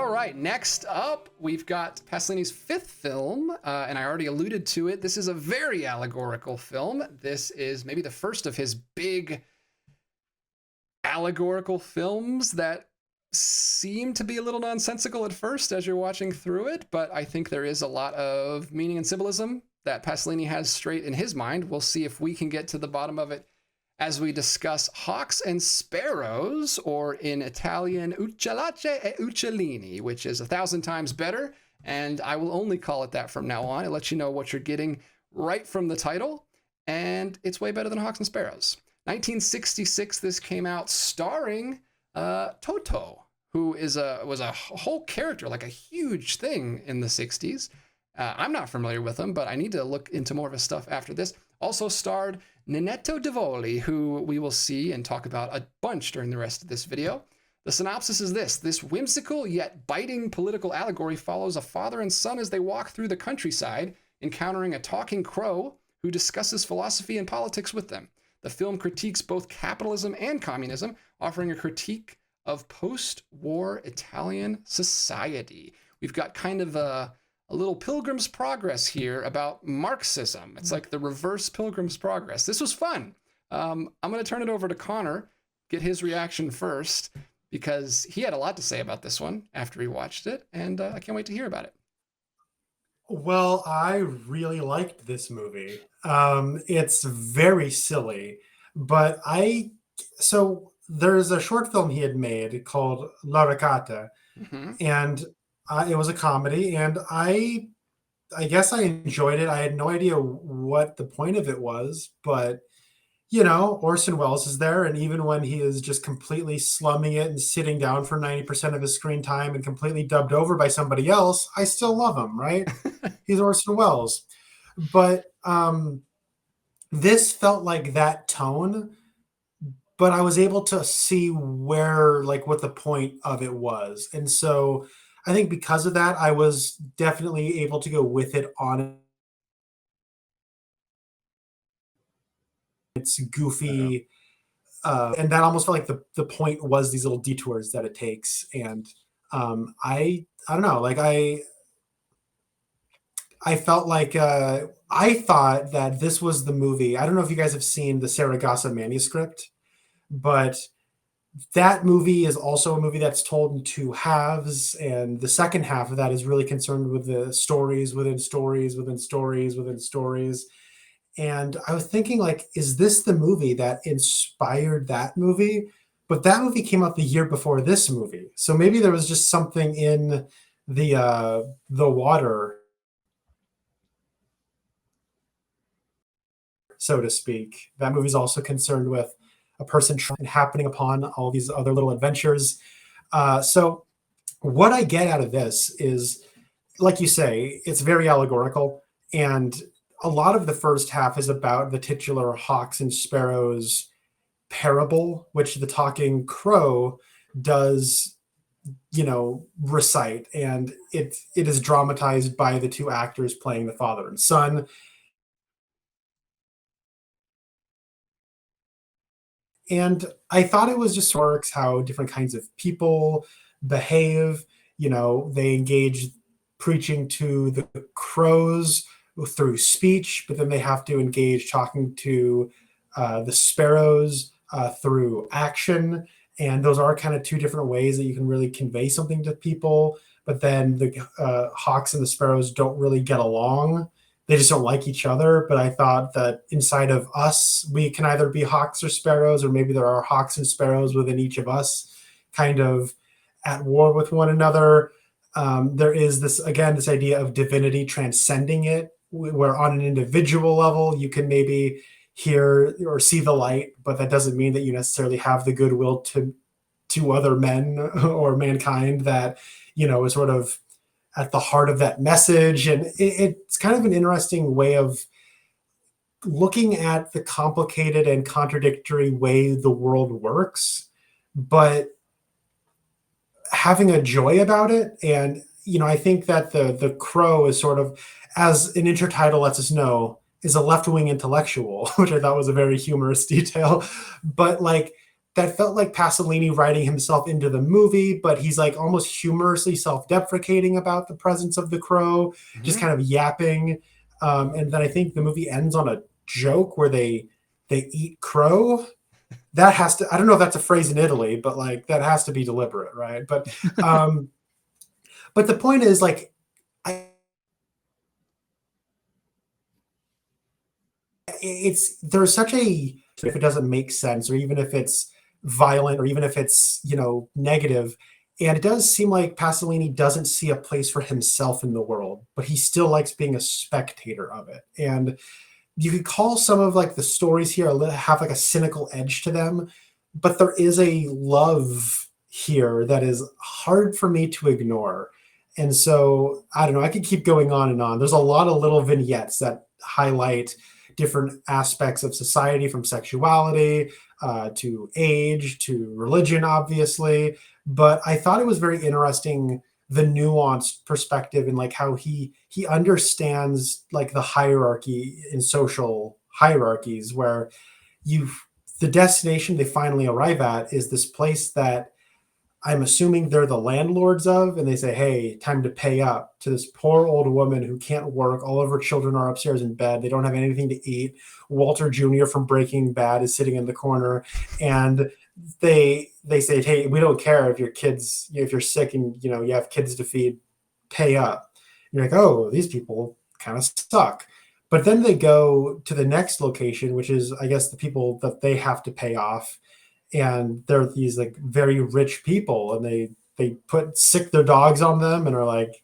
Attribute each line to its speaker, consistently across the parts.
Speaker 1: All right, next up, we've got Pasolini's fifth film, and I already alluded to it. This is a very allegorical film. This is maybe the first of his big allegorical films that seem to be a little nonsensical at first as you're watching through it, but I think there is a lot of meaning and symbolism that Pasolini has straight in his mind. We'll see if we can get to the bottom of it as we discuss Hawks and Sparrows, or in Italian, Uccellacci e Uccellini, which is 1,000 times better, and I will only call it that from now on. It lets you know what you're getting right from the title, and it's way better than Hawks and Sparrows. 1966, this came out, starring Toto, who was a whole character, like a huge thing in the 60s. I'm not familiar with him, but I need to look into more of his stuff after this. Also starred Ninetto Divoli, who we will see and talk about a bunch during the rest of this video. The synopsis is this. This whimsical yet biting political allegory follows a father and son as they walk through the countryside, encountering a talking crow who discusses philosophy and politics with them. The film critiques both capitalism and communism, offering a critique of post-war Italian society. We've got kind of a little Pilgrim's Progress here about Marxism. It's like the reverse Pilgrim's Progress. This was fun. I'm going to turn it over to Connor, get his reaction first, because he had a lot to say about this one after he watched it, and I can't wait to hear about it.
Speaker 2: Well, I really liked this movie. It's very silly, but so there's a short film he had made called La Ricata, and it was a comedy, and I guess I enjoyed it. I had no idea what the point of it was, but Orson Welles is there, and even when he is just completely slumming it and sitting down for 90% of his screen time and completely dubbed over by somebody else, I still love him, right? He's Orson Welles. But this felt like that tone, but I was able to see what the point of it was. And so I think because of that, I was definitely able to go with it on its goofy, and that almost felt like the point was these little detours that it takes. And I don't know, like I felt like I thought that this was the movie. I don't know if you guys have seen the Saragossa manuscript, but that movie is also a movie that's told in two halves, and the second half of that is really concerned with the stories within stories within stories within stories. And I was thinking, like, is this the movie that inspired that movie? But that movie came out the year before this movie, so maybe there was just something in the water, so to speak. That movie's also concerned with a person happening upon all these other little adventures. So what I get out of this is, like you say, it's very allegorical. And a lot of the first half is about the titular Hawks and Sparrows parable, which the talking crow does, recite. And it is dramatized by the two actors playing the father and son. And I thought it was just works how different kinds of people behave. They engage preaching to the crows through speech, but then they have to engage talking to the sparrows through action. And those are kind of two different ways that you can really convey something to people. But then the hawks and the sparrows don't really get along. They just don't like each other. But I thought that inside of us, we can either be hawks or sparrows, or maybe there are hawks and sparrows within each of us kind of at war with one another. There is this idea of divinity transcending it, where on an individual level, you can maybe hear or see the light, but that doesn't mean that you necessarily have the goodwill to other men or mankind that, is sort of at the heart of that message. And it's kind of an interesting way of looking at the complicated and contradictory way the world works, but having a joy about it. And, I think that the crow is sort of, as an intertitle lets us know, is a left-wing intellectual, which I thought was a very humorous detail. But like that felt like Pasolini writing himself into the movie, but he's like almost humorously self-deprecating about the presence of the crow, just
Speaker 1: Mm-hmm.
Speaker 2: kind of yapping. And then I think the movie ends on a joke where they eat crow. That has to, I don't know if that's a phrase in Italy, but like that has to be deliberate, right? Um but the point is like I, it's there's such a, if it doesn't make sense or even if it's violent or even if it's negative, and it does seem like Pasolini doesn't see a place for himself in the world, but he still likes being a spectator of it. And you could call some of like the stories here have like a cynical edge to them, but there is a love here that is hard for me to ignore. And so I don't know, I could keep going on and on. There's a lot of little vignettes that highlight different aspects of society, from sexuality to age to religion, obviously. But I thought it was very interesting, the nuanced perspective and like how he understands like the hierarchy in social hierarchies, where you the destination they finally arrive at is this place that I'm assuming they're the landlords of, and they say, "Hey, time to pay up," to this poor old woman who can't work. All of her children are upstairs in bed. They don't have anything to eat. Walter Jr. from Breaking Bad is sitting in the corner, and they say, "Hey, we don't care if your kids, if you're sick and you have kids to feed, pay up." And you're like, "Oh, these people kind of suck." But then they go to the next location, which is, I guess, the people that they have to pay off, and they're these like very rich people, and they put sick their dogs on them and are like,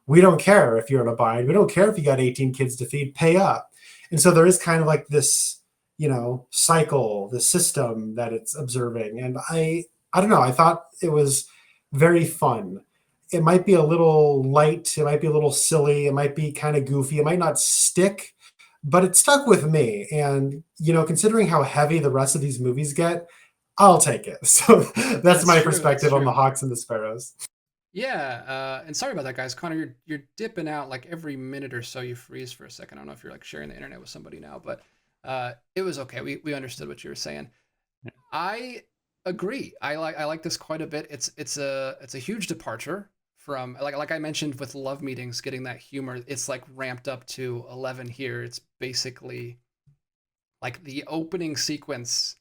Speaker 2: "We don't care if you're in a bind, we don't care if you got 18 kids to feed, pay up." And so there is kind of like this cycle, the system that it's observing. And I don't know, I thought it was very fun. It might be a little light, it might be a little silly, it might be kind of goofy, it might not stick, but it stuck with me. And considering how heavy the rest of these movies get, I'll take it. So that's
Speaker 1: That's
Speaker 2: my
Speaker 1: true. That's
Speaker 2: perspective on the
Speaker 1: true.
Speaker 2: Hawks and the Sparrows.
Speaker 1: Yeah, and sorry about that, guys. Connor, you're dipping out like every minute or so. You freeze for a second. I don't know if you're like sharing the internet with somebody now, but it was okay. We understood what you were saying. I agree. I like this quite a bit. It's a huge departure from, like I mentioned with Love Meetings, getting that humor. It's like ramped up to 11 here. It's basically like the opening sequence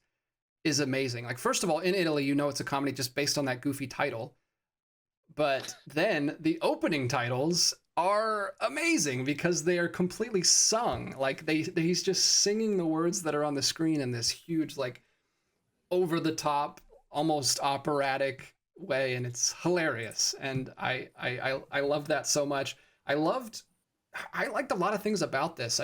Speaker 1: is amazing. Like, first of all, in Italy, it's a comedy just based on that goofy title. But then the opening titles are amazing because they are completely sung. Like he's just singing the words that are on the screen in this huge, like, over the top, almost operatic way, and it's hilarious. And I love that so much. I liked a lot of things about this.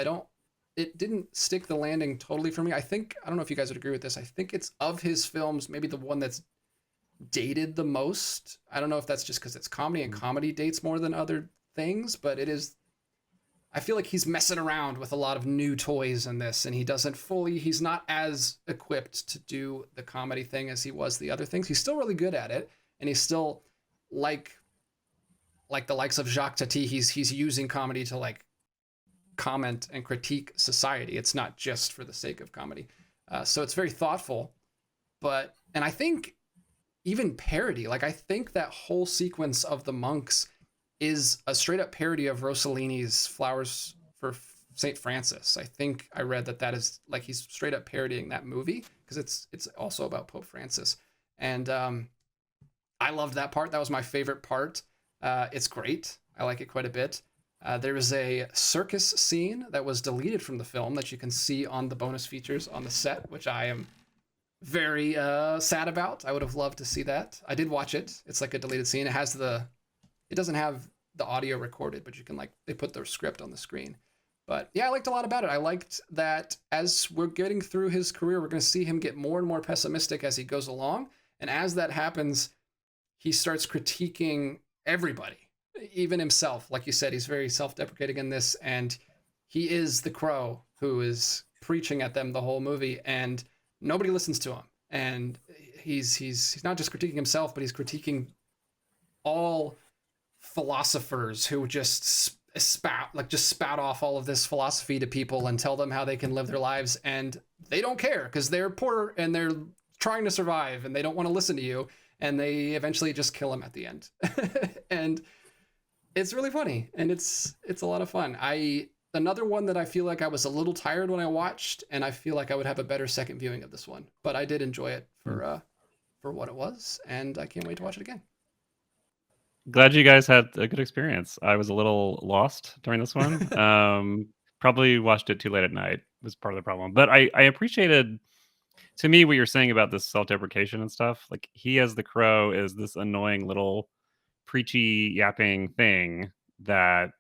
Speaker 1: It didn't stick the landing totally for me. I don't know if you guys would agree with this. I think it's, of his films, maybe the one that's dated the most. I don't know if that's just because it's comedy and comedy dates more than other things, but it is. I feel like he's messing around with a lot of new toys in this, and he's not as equipped to do the comedy thing as he was the other things. He's still really good at it, and he's still like the likes of Jacques Tati. He's using comedy to like comment and critique society. It's not just for the sake of comedy. So it's very thoughtful, and I think even parody. Like, I think that whole sequence of the monks is a straight up parody of Rossellini's Flowers for St. Francis. I think I read that is like he's straight up parodying that movie because it's also about Pope Francis. And I loved that part. That was my favorite part. It's great. I like it quite a bit. There is a circus scene that was deleted from the film that you can see on the bonus features on the set, which I am very sad about. I would have loved to see that. I did watch it. It's like a deleted scene. It doesn't have the audio recorded, but you can, like, they put their script on the screen. But yeah, I liked a lot about it. I liked that as we're getting through his career, we're going to see him get more and more pessimistic as he goes along. And as that happens, he starts critiquing everybody, even himself. Like you said, he's very self-deprecating in this, and he is the crow who is preaching at them the whole movie, and nobody listens to him. And he's not just critiquing himself, but he's critiquing all philosophers who just spout off all of this philosophy to people and tell them how they can live their lives, and they don't care because they're poor and they're trying to survive and they don't want to listen to you, and they eventually just kill him at the end. And it's really funny, and it's a lot of fun. Another one that I feel like I was a little tired when I watched, and I feel like I would have a better second viewing of this one, but I did enjoy it for what it was, and I can't wait to watch it again.
Speaker 3: Glad you guys had a good experience. I was a little lost during this one. Probably watched it too late at night was part of the problem. But I appreciated, to me, what you're saying about this self-deprecation and stuff. Like, he as the crow is this annoying little preachy yapping thing that,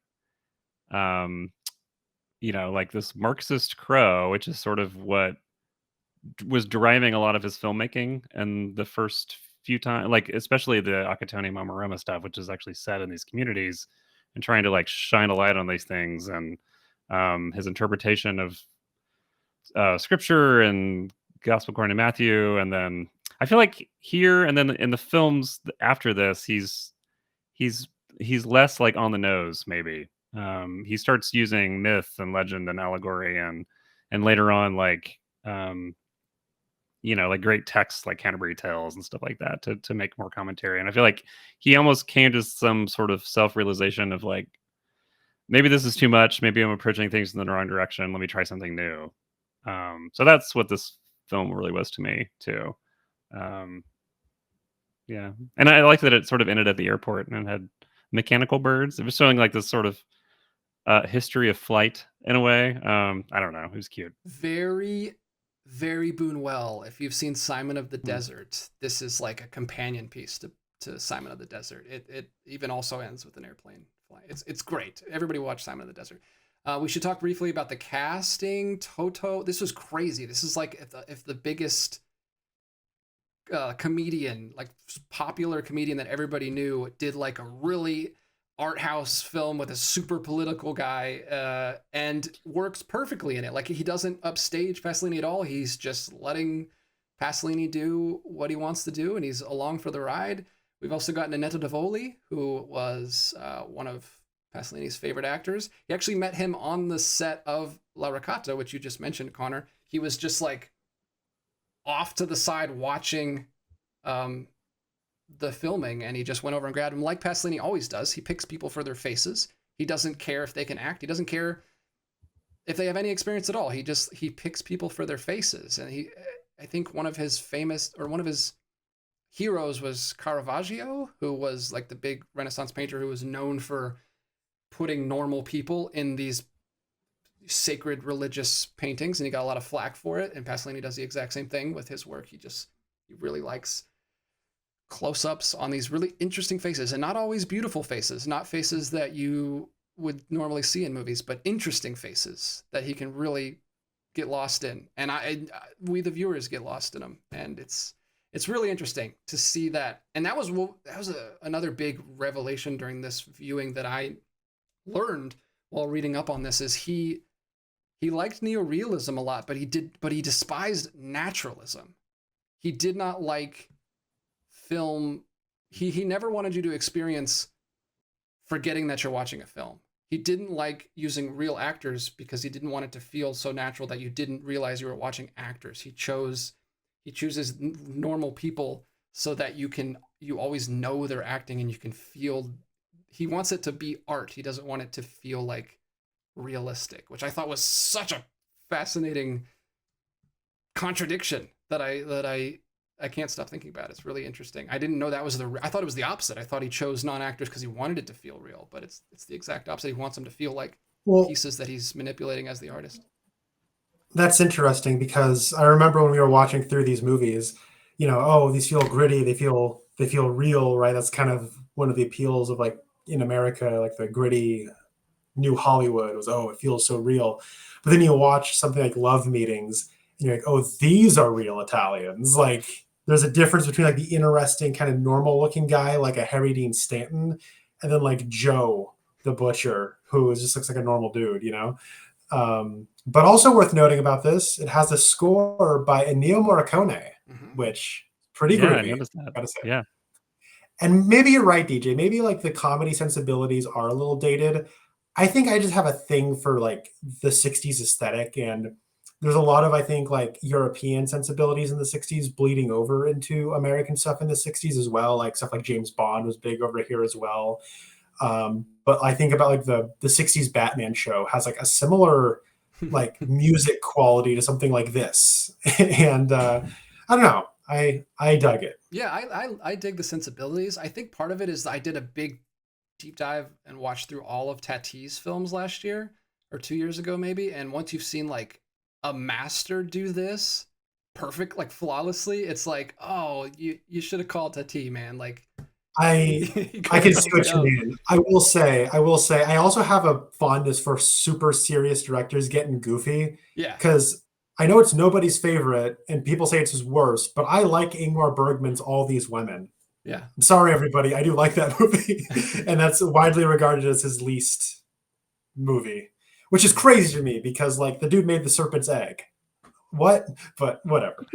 Speaker 3: like this Marxist crow, which is sort of what was driving a lot of his filmmaking and the first few times, like especially the Akatone Mamaroma stuff, which is actually set in these communities and trying to like shine a light on these things, and his interpretation of scripture and Gospel according to Matthew. And then I feel like here and then in the films after this, he's less like on the nose, maybe. He starts using myth and legend and allegory, and later on like like great texts like Canterbury Tales and stuff like that to make more commentary. And I feel like he almost came to some sort of self-realization of like, maybe this is too much. Maybe I'm approaching things in the wrong direction. Let me try something new. So that's what this film really was to me too. Yeah. And I liked that it sort of ended at the airport and it had mechanical birds. It was showing like this sort of history of flight in a way. I don't know. It was cute.
Speaker 1: Very, very Buñuel. If you've seen Simon of the Desert, this is like a companion piece to Simon of the Desert. It even also ends with an airplane flying. It's great. Everybody watch Simon of the Desert. We should talk briefly about the casting. Toto, this was crazy. This is like if the biggest comedian, like popular comedian that everybody knew, did like a really art house film with a super political guy, and works perfectly in it. Like, he doesn't upstage Pasolini at all. He's just letting Pasolini do what he wants to do, and he's along for the ride. We've also got Nenetto Davoli, who was one of Pasolini's favorite actors. He actually met him on the set of La Ricotta, which you just mentioned, Connor. He was just like off to the side watching the filming, and he just went over and grabbed him, like Pasolini always does. He picks people for their faces. He doesn't care if they can act. He doesn't care if they have any experience at all. He picks people for their faces. And I think one of his heroes was Caravaggio, who was like the big Renaissance painter who was known for putting normal people in these sacred religious paintings, and he got a lot of flack for it. And Pasolini does the exact same thing with his work. He really likes close-ups on these really interesting faces, and not always beautiful faces, not faces that you would normally see in movies, but interesting faces that he can really get lost in. And we the viewers get lost in them, and it's really interesting to see that. And that was another big revelation during this viewing that I learned while reading up on this, is he liked neorealism a lot, but he despised naturalism. He did not like film. He never wanted you to experience forgetting that you're watching a film. He didn't like using real actors because he didn't want it to feel so natural that you didn't realize you were watching actors. He chooses normal people so that you always know they're acting and you can feel. He wants it to be art. He doesn't want it to feel like realistic, which I thought was such a fascinating contradiction that I can't stop thinking about. It's really interesting. I didn't know that was I thought it was the opposite. I thought he chose non-actors because he wanted it to feel real, but it's the exact opposite. He wants them to feel like pieces that he's manipulating as the artist.
Speaker 2: That's interesting, because I remember when we were watching through these movies, these feel gritty, they feel real, right? That's kind of one of the appeals of, like, in America, like the gritty new Hollywood was, it feels so real. But then you watch something like Love Meetings, and you're like, these are real Italians. Like, there's a difference between like the interesting kind of normal looking guy, like a Harry Dean Stanton, and then like Joe the butcher, who just looks like a normal dude, But also worth noting about this, it has a score by Ennio Morricone, which pretty groovy.
Speaker 3: I noticed that.
Speaker 2: Gotta say.
Speaker 3: Yeah.
Speaker 2: And maybe you're right, DJ. Maybe like the comedy sensibilities are a little dated. I think I just have a thing for like the 60s aesthetic and there's a lot of, I think, like European sensibilities in the 60s bleeding over into American stuff in the 60s as well. Like stuff like James Bond was big over here as well. But I think about like the 60s Batman show has like a similar like music quality to something like this. And I don't know. I dug it.
Speaker 1: Yeah, I dig the sensibilities. I think part of it is I did a big deep dive and watched through all of Tati's films last year or 2 years ago maybe. And once you've seen like a master do this perfect, like flawlessly, it's like, oh, you should have called Tati, man. Like
Speaker 2: I can see what you mean. I will say, I also have a fondness for super serious directors getting goofy.
Speaker 1: Yeah.
Speaker 2: Because I know it's nobody's favorite, and people say it's his worst, but I like Ingmar Bergman's All These Women.
Speaker 1: Yeah.
Speaker 2: I'm sorry, everybody. I do like that movie. And that's widely regarded as his least movie, which is crazy to me because, like, the dude made The Serpent's Egg. What? But whatever.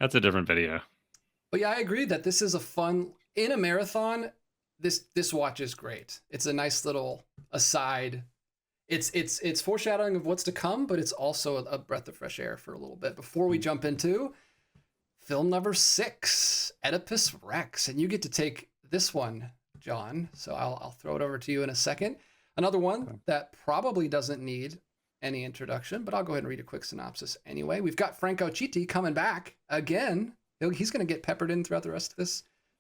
Speaker 3: That's a different video.
Speaker 1: But yeah, I agree that this is a fun in a marathon. This watch is great. It's a nice little aside. It's foreshadowing of what's to come, but it's also a breath of fresh air for a little bit before we jump into film number 6, Oedipus Rex, and you get to take this one, John. So I'll throw it over to you in a second. Another one that probably doesn't need any introduction, but I'll go ahead and read a quick synopsis anyway. We've got Franco Chitti coming back again. He's going to get peppered in throughout the rest of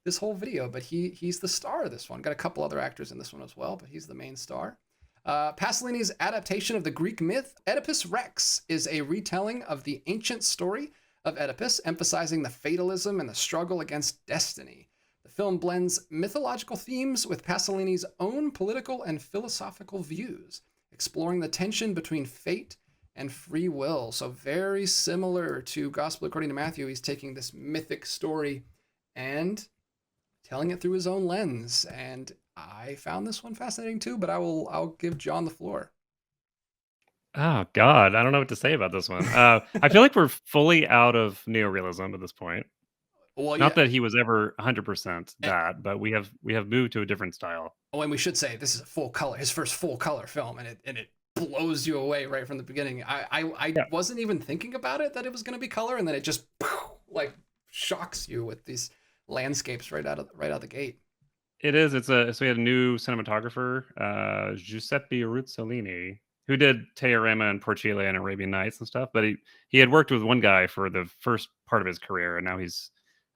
Speaker 1: this whole video, but he's the star of this one. Got a couple other actors in this one as well, but he's the main star. Pasolini's adaptation of the Greek myth, Oedipus Rex, is a retelling of the ancient story of Oedipus, emphasizing the fatalism and the struggle against destiny. The film blends mythological themes with Pasolini's own political and philosophical views, exploring the tension between fate and free will. So very similar to Gospel According to Matthew, he's taking this mythic story and telling it through his own lens. And I found this one fascinating too, but I'll give John the floor.
Speaker 3: Oh God, I don't know what to say about this one. I feel like we're fully out of neorealism at this point.
Speaker 1: Well,
Speaker 3: Not
Speaker 1: yeah.
Speaker 3: that he was ever 100% that, but we have moved to a different style.
Speaker 1: Oh, and we should say this is a full color, his first full color film, and it blows you away right from the beginning. I wasn't even thinking about it that it was going to be color, and then it just like shocks you with these landscapes right out of the gate.
Speaker 3: It is. So we had a new cinematographer, Giuseppe Ruzzolini, who did Teorema and Porchile and Arabian Nights and stuff. But he had worked with one guy for the first part of his career, and now he's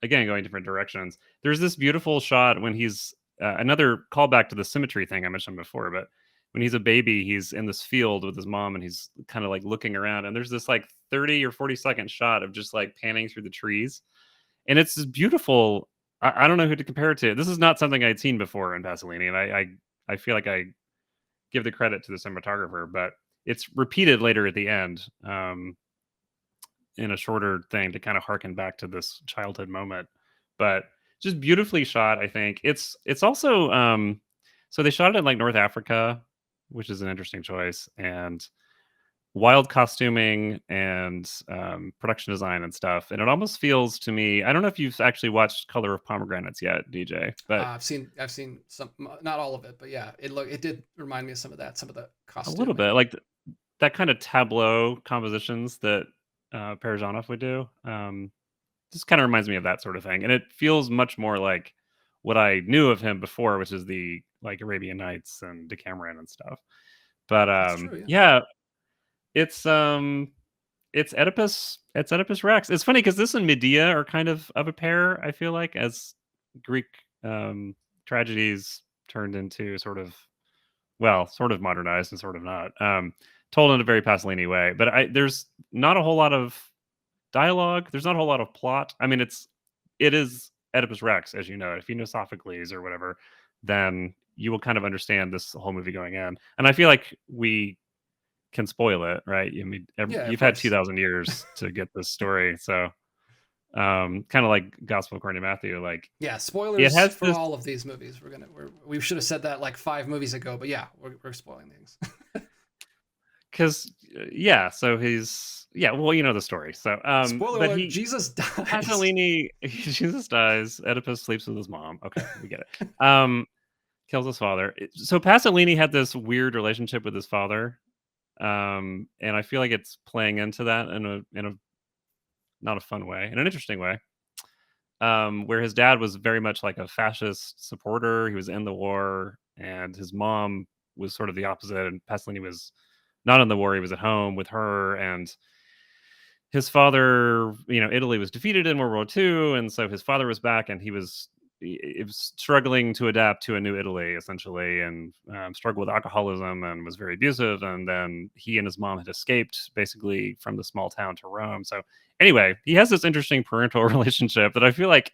Speaker 3: again going different directions. There's this beautiful shot when he's another callback to the symmetry thing I mentioned before, but when he's a baby, he's in this field with his mom, and he's kind of like looking around, and there's this like 30 or 40-second shot of just like panning through the trees, and it's this beautiful. I don't know who to compare it to. This is not something I'd seen before in Pasolini, and I feel like I give the credit to the cinematographer, but it's repeated later at the end in a shorter thing to kind of harken back to this childhood moment. But just beautifully shot, I think. It's also so they shot it in like North Africa, which is an interesting choice, and wild costuming and production design and stuff. And it almost feels to me, I don't know if you've actually watched Color of Pomegranates yet, DJ, but
Speaker 1: I've seen some, not all of it, but yeah, it did remind me of some of the costume.
Speaker 3: a little bit like that kind of tableau compositions that Parajanov would do. Just kind of reminds me of that sort of thing. And it feels much more like what I knew of him before, which is the like Arabian Nights and Decameron and stuff. But
Speaker 1: That's true,
Speaker 3: yeah, it's Oedipus Rex. It's funny because this and Medea are kind of a pair, I feel like, as Greek tragedies turned into sort of modernized and sort of not. Told in a very Pasolini way. But there's not a whole lot of dialogue. There's not a whole lot of plot. I mean, it is Oedipus Rex, as you know. If you know Sophocles or whatever, then you will kind of understand this whole movie going in. And I feel like we can spoil it, right? I mean, you've had 2,000 years to get this story, so kind of like Gospel According to Matthew, like
Speaker 1: spoilers for all of these movies. We should have said that like 5 movies ago, but yeah, we're spoiling things.
Speaker 3: Because so he's well, you know the story. So
Speaker 1: spoiler alert, Jesus dies.
Speaker 3: Pasolini, Jesus dies. Oedipus sleeps with his mom. Okay, we get it. Kills his father. So Pasolini had this weird relationship with his father. and I feel like it's playing into that in a not a fun way, in an interesting way. Where his dad was very much like a fascist supporter. He was in the war, and his mom was sort of the opposite. And Pasolini was not in the war; he was at home with her. And his father, Italy was defeated in World War II, and so his father was back, and he was struggling to adapt to a new Italy, essentially, and struggled with alcoholism and was very abusive. And then he and his mom had escaped basically from the small town to Rome. So anyway, he has this interesting parental relationship that I feel like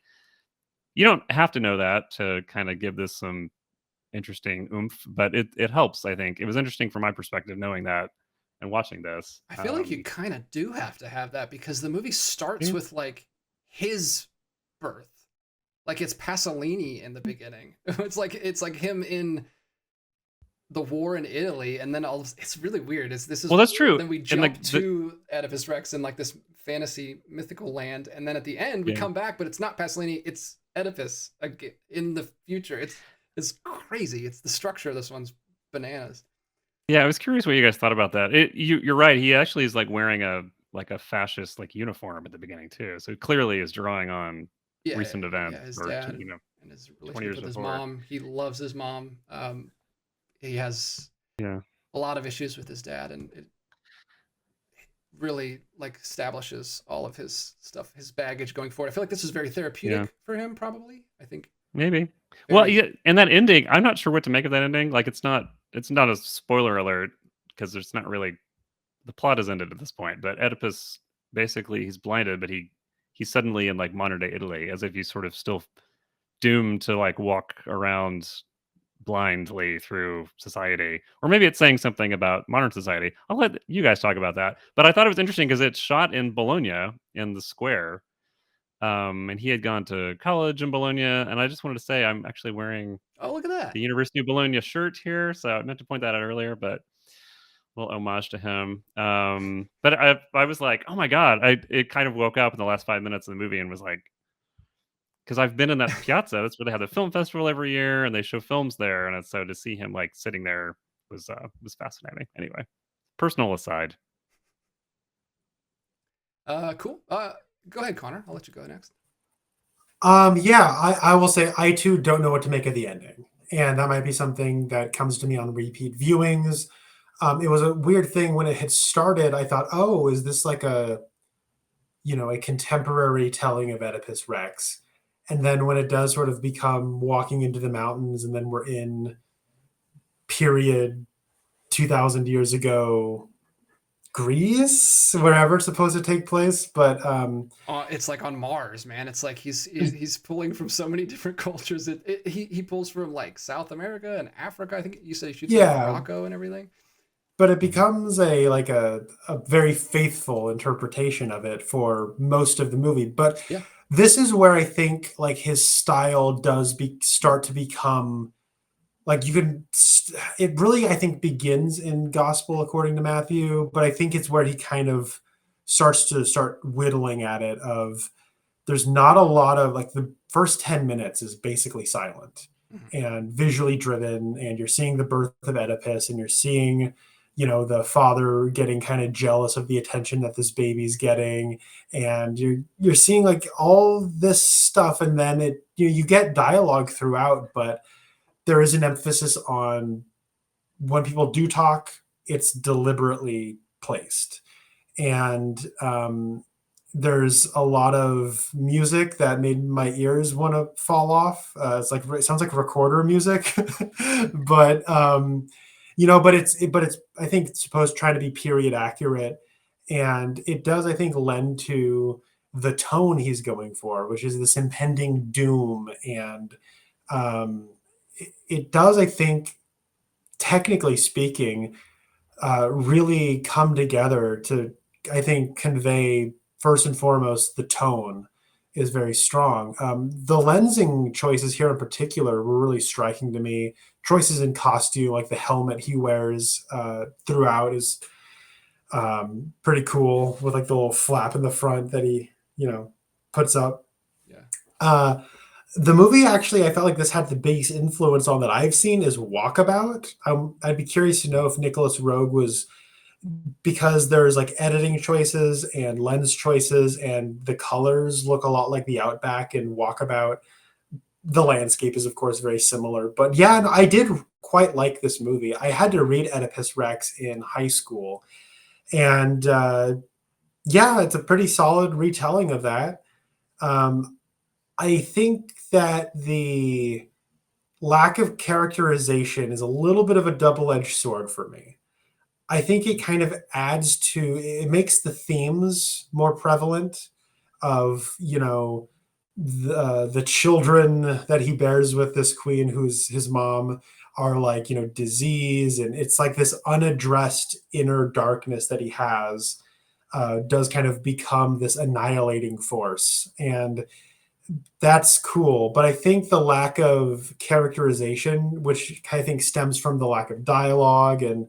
Speaker 3: you don't have to know that to kind of give this some interesting oomph, but it helps. I think it was interesting from my perspective knowing that and watching this.
Speaker 1: I feel like you kind of do have to have that because the movie starts with like his birth. Like it's Pasolini in the beginning. It's like him in the war in Italy, and then it's really weird.
Speaker 3: Well, that's true.
Speaker 1: Then we jump to Oedipus Rex in like this fantasy mythical land, and then at the end we come back, but it's not Pasolini, it's Oedipus in the future. It's crazy. It's the structure of this one's bananas.
Speaker 3: Yeah, I was curious what you guys thought about that. You're right. He actually is like wearing a fascist like uniform at the beginning too. So clearly is drawing on recent events.
Speaker 1: Yeah, his dad, and his relationship with his mom. He loves his mom. He has a lot of issues with his dad, and it really like establishes all of his stuff, his baggage going forward. I feel like this is very therapeutic for him, probably. I think
Speaker 3: maybe. Well, yeah, and that ending, I'm not sure what to make of that ending. Like, it's not a spoiler alert because there's not really the plot is ended at this point. But Oedipus basically he's blinded, but he's suddenly in like modern day Italy, as if he's sort of still doomed to like walk around blindly through society, or maybe it's saying something about modern society. I'll let you guys talk about that, but I thought it was interesting because it's shot in Bologna in the square, and he had gone to college in Bologna, and I just wanted to say I'm actually wearing
Speaker 1: look at that,
Speaker 3: the University of Bologna shirt here, so I meant to point that out earlier, but a little homage to him. But I was like, oh my god, it kind of woke up in the last 5 minutes of the movie and was like, because I've been in that piazza. That's where they have the film festival every year, and they show films there. And so to see him like sitting there was fascinating. Anyway, personal aside.
Speaker 1: Cool. Go ahead, Connor. I'll let you go next.
Speaker 2: Yeah, I will say I too don't know what to make of the ending, and that might be something that comes to me on repeat viewings. It was a weird thing when it had started. I thought, oh, is this like a contemporary telling of Oedipus Rex? And then when it does sort of become walking into the mountains, and then we're in period 2,000 years ago, Greece, wherever it's supposed to take place. But
Speaker 1: it's like on Mars, man. It's like he's pulling from so many different cultures. He pulls from like South America and Africa. I think you said he shoots in Morocco and everything.
Speaker 2: But it becomes a very faithful interpretation of it for most of the movie. But this is where I think like his style does start to become like it really, I think, begins in Gospel according to Matthew, but I think it's where he kind of starts whittling at it of there's not a lot of like the first 10 minutes is basically silent and visually driven, and you're seeing the birth of Oedipus, and you're seeing the father getting kind of jealous of the attention that this baby's getting, and you're seeing like all this stuff, and then you get dialogue throughout, but there is an emphasis on when people do talk, it's deliberately placed, and there's a lot of music that made my ears want to fall off. It sounds like recorder music, but but it's I think it's supposed to try to be period accurate, and it does, I think, lend to the tone he's going for, which is this impending doom, and it does, I think, technically speaking, really come together to, I think, convey first and foremost the tone is very strong. The lensing choices here in particular were really striking to me. Choices in costume, like the helmet he wears throughout, is pretty cool, with like the little flap in the front that he puts up. The movie, actually, I felt like this had the biggest influence on that I've seen is Walkabout. I'd be curious to know if Nicholas Roeg was because there's like editing choices and lens choices, and the colors look a lot like the Outback and Walkabout. The landscape is, of course, very similar. But yeah, no, I did quite like this movie. I had to read Oedipus Rex in high school. And yeah, it's a pretty solid retelling of that. Um, I think that the lack of characterization is a little bit of a double-edged sword for me. I think it kind of adds to it, makes the themes more prevalent of, you know, the children that he bears with this queen who's his mom are like, you know, disease, and it's like this unaddressed inner darkness that he has does kind of become this annihilating force. And that's cool. But I think the lack of characterization, which I think stems from the lack of dialogue and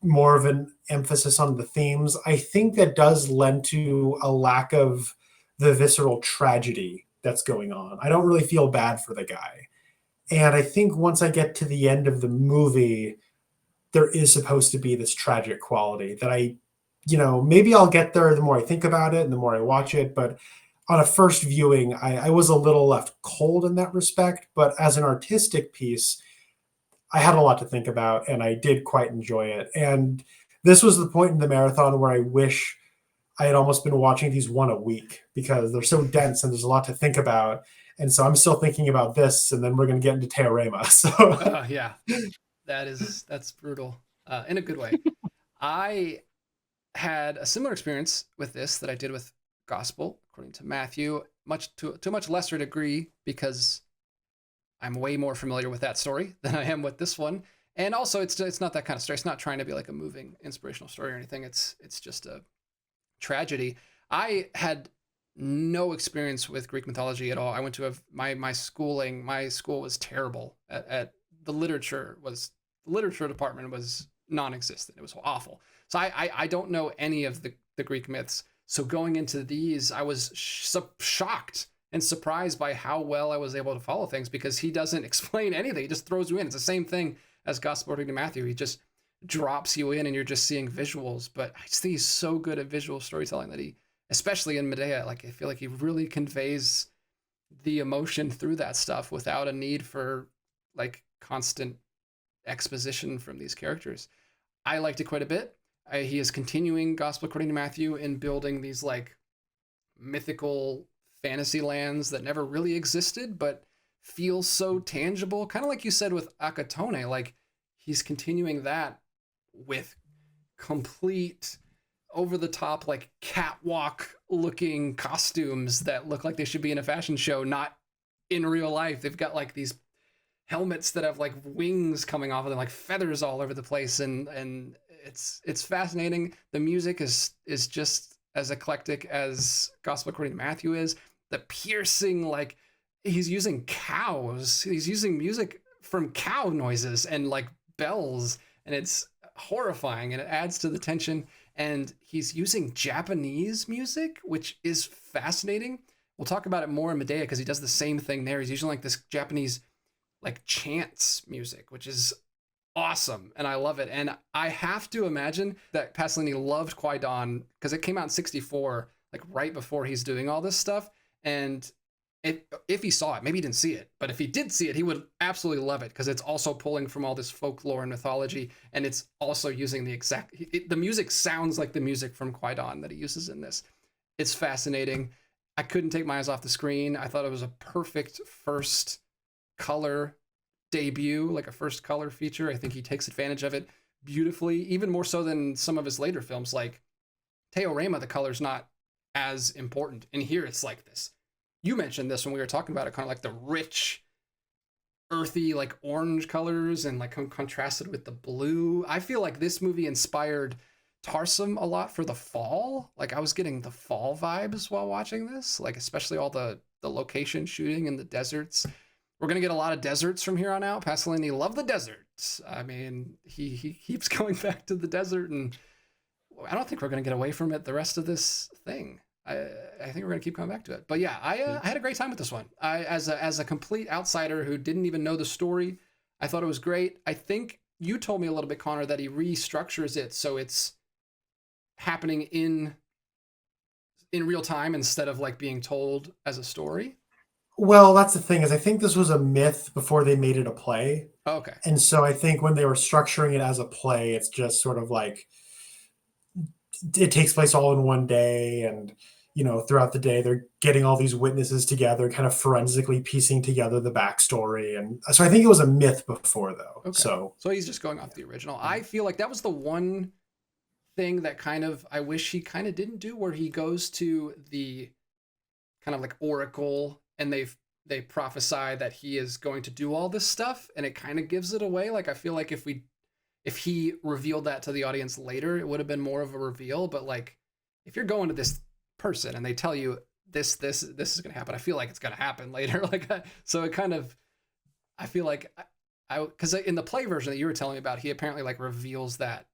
Speaker 2: more of an emphasis on the themes, I think that does lend to a lack of the visceral tragedy that's going on. I don't really feel bad for the guy. And I think once I get to the end of the movie, there is supposed to be this tragic quality that you know, maybe I'll get there the more I think about it and the more I watch it. But on a first viewing, I was a little left cold in that respect. But as an artistic piece, I had a lot to think about and I did quite enjoy it. And this was the point in the marathon where I wish I had almost been watching these one a week because they're so dense and there's a lot to think about. And so I'm still thinking about this, and then we're going to get into Teorema. So
Speaker 1: Yeah, that's brutal in a good way. I had a similar experience with this that I did with Gospel according to Matthew, much to a much lesser degree because I'm way more familiar with that story than I am with this one. And also, it's not that kind of story. It's not trying to be like a moving, inspirational story or anything. It's just a tragedy. I had no experience with Greek mythology at all. I went to my schooling. My school was terrible at the literature department was non-existent. It was awful. So I don't know any of the Greek myths. So going into these, I was shocked and surprised by how well I was able to follow things because he doesn't explain anything. He just throws you in. It's the same thing as Gospel according to Matthew. He just drops you in and you're just seeing visuals. But I just think he's so good at visual storytelling that he, especially in Medea, like I feel like he really conveys the emotion through that stuff without a need for like constant exposition from these characters. I liked it quite a bit. He is continuing Gospel according to Matthew in building these like mythical fantasy lands that never really existed, but feel so tangible. Kind of like you said with Akatone, like he's continuing that with complete over the top, like catwalk looking costumes that look like they should be in a fashion show, not in real life. They've got like these helmets that have like wings coming off of them, like feathers all over the place. And it's fascinating. The music is just as eclectic as Gospel according to Matthew is. The piercing, like he's using cows. He's using music from cow noises and like bells, and it's horrifying and it adds to the tension. And he's using Japanese music, which is fascinating. We'll talk about it more in Medea because he does the same thing there. He's using like this Japanese like chants music, which is awesome, and I love it. And I have to imagine that Pasolini loved Qui-Gon because it came out in '64, like right before he's doing all this stuff. And if he saw it, maybe he didn't see it, but if he did see it, he would absolutely love it because it's also pulling from all this folklore and mythology, and it's also using the music sounds like the music from Qui-Gon that he uses in this. It's fascinating. I couldn't take my eyes off the screen. I thought it was a perfect first color debut, like a first color feature. I think he takes advantage of it beautifully, even more so than some of his later films. Like Teorema, the color's not as important. And here it's like this. You mentioned this when we were talking about it, kind of like the rich, earthy, like orange colors and like contrasted with the blue. I feel like this movie inspired Tarsem a lot for the fall. Like I was getting the fall vibes while watching this, like especially all the location shooting in the deserts. We're going to get a lot of deserts from here on out. Pasolini loved the deserts. I mean, he keeps going back to the desert, and I don't think we're going to get away from it the rest of this thing. I think we're going to keep coming back to it. But yeah, I had a great time with this one. As a complete outsider who didn't even know the story, I thought it was great. I think you told me a little bit, Connor, that he restructures it so it's happening in real time instead of like being told as a story?
Speaker 2: Well, that's the thing is I think this was a myth before they made it a play.
Speaker 1: Oh, okay.
Speaker 2: And so I think when they were structuring it as a play, it's just sort of like it takes place all in one day, and throughout the day they're getting all these witnesses together, kind of forensically piecing together the backstory. And so I think it was a myth before, though.
Speaker 1: Okay.
Speaker 2: So
Speaker 1: He's just going off the original. I feel like that was the one thing that kind of I wish he kind of didn't do, where he goes to the kind of like oracle and they prophesy that he is going to do all this stuff, and it kind of gives it away. Like I feel like if he revealed that to the audience later, it would have been more of a reveal. But like if you're going to this person and they tell you this is going to happen, I feel like it's going to happen later. Like so it kind of, I feel like because in the play version that you were telling me about, he apparently like reveals that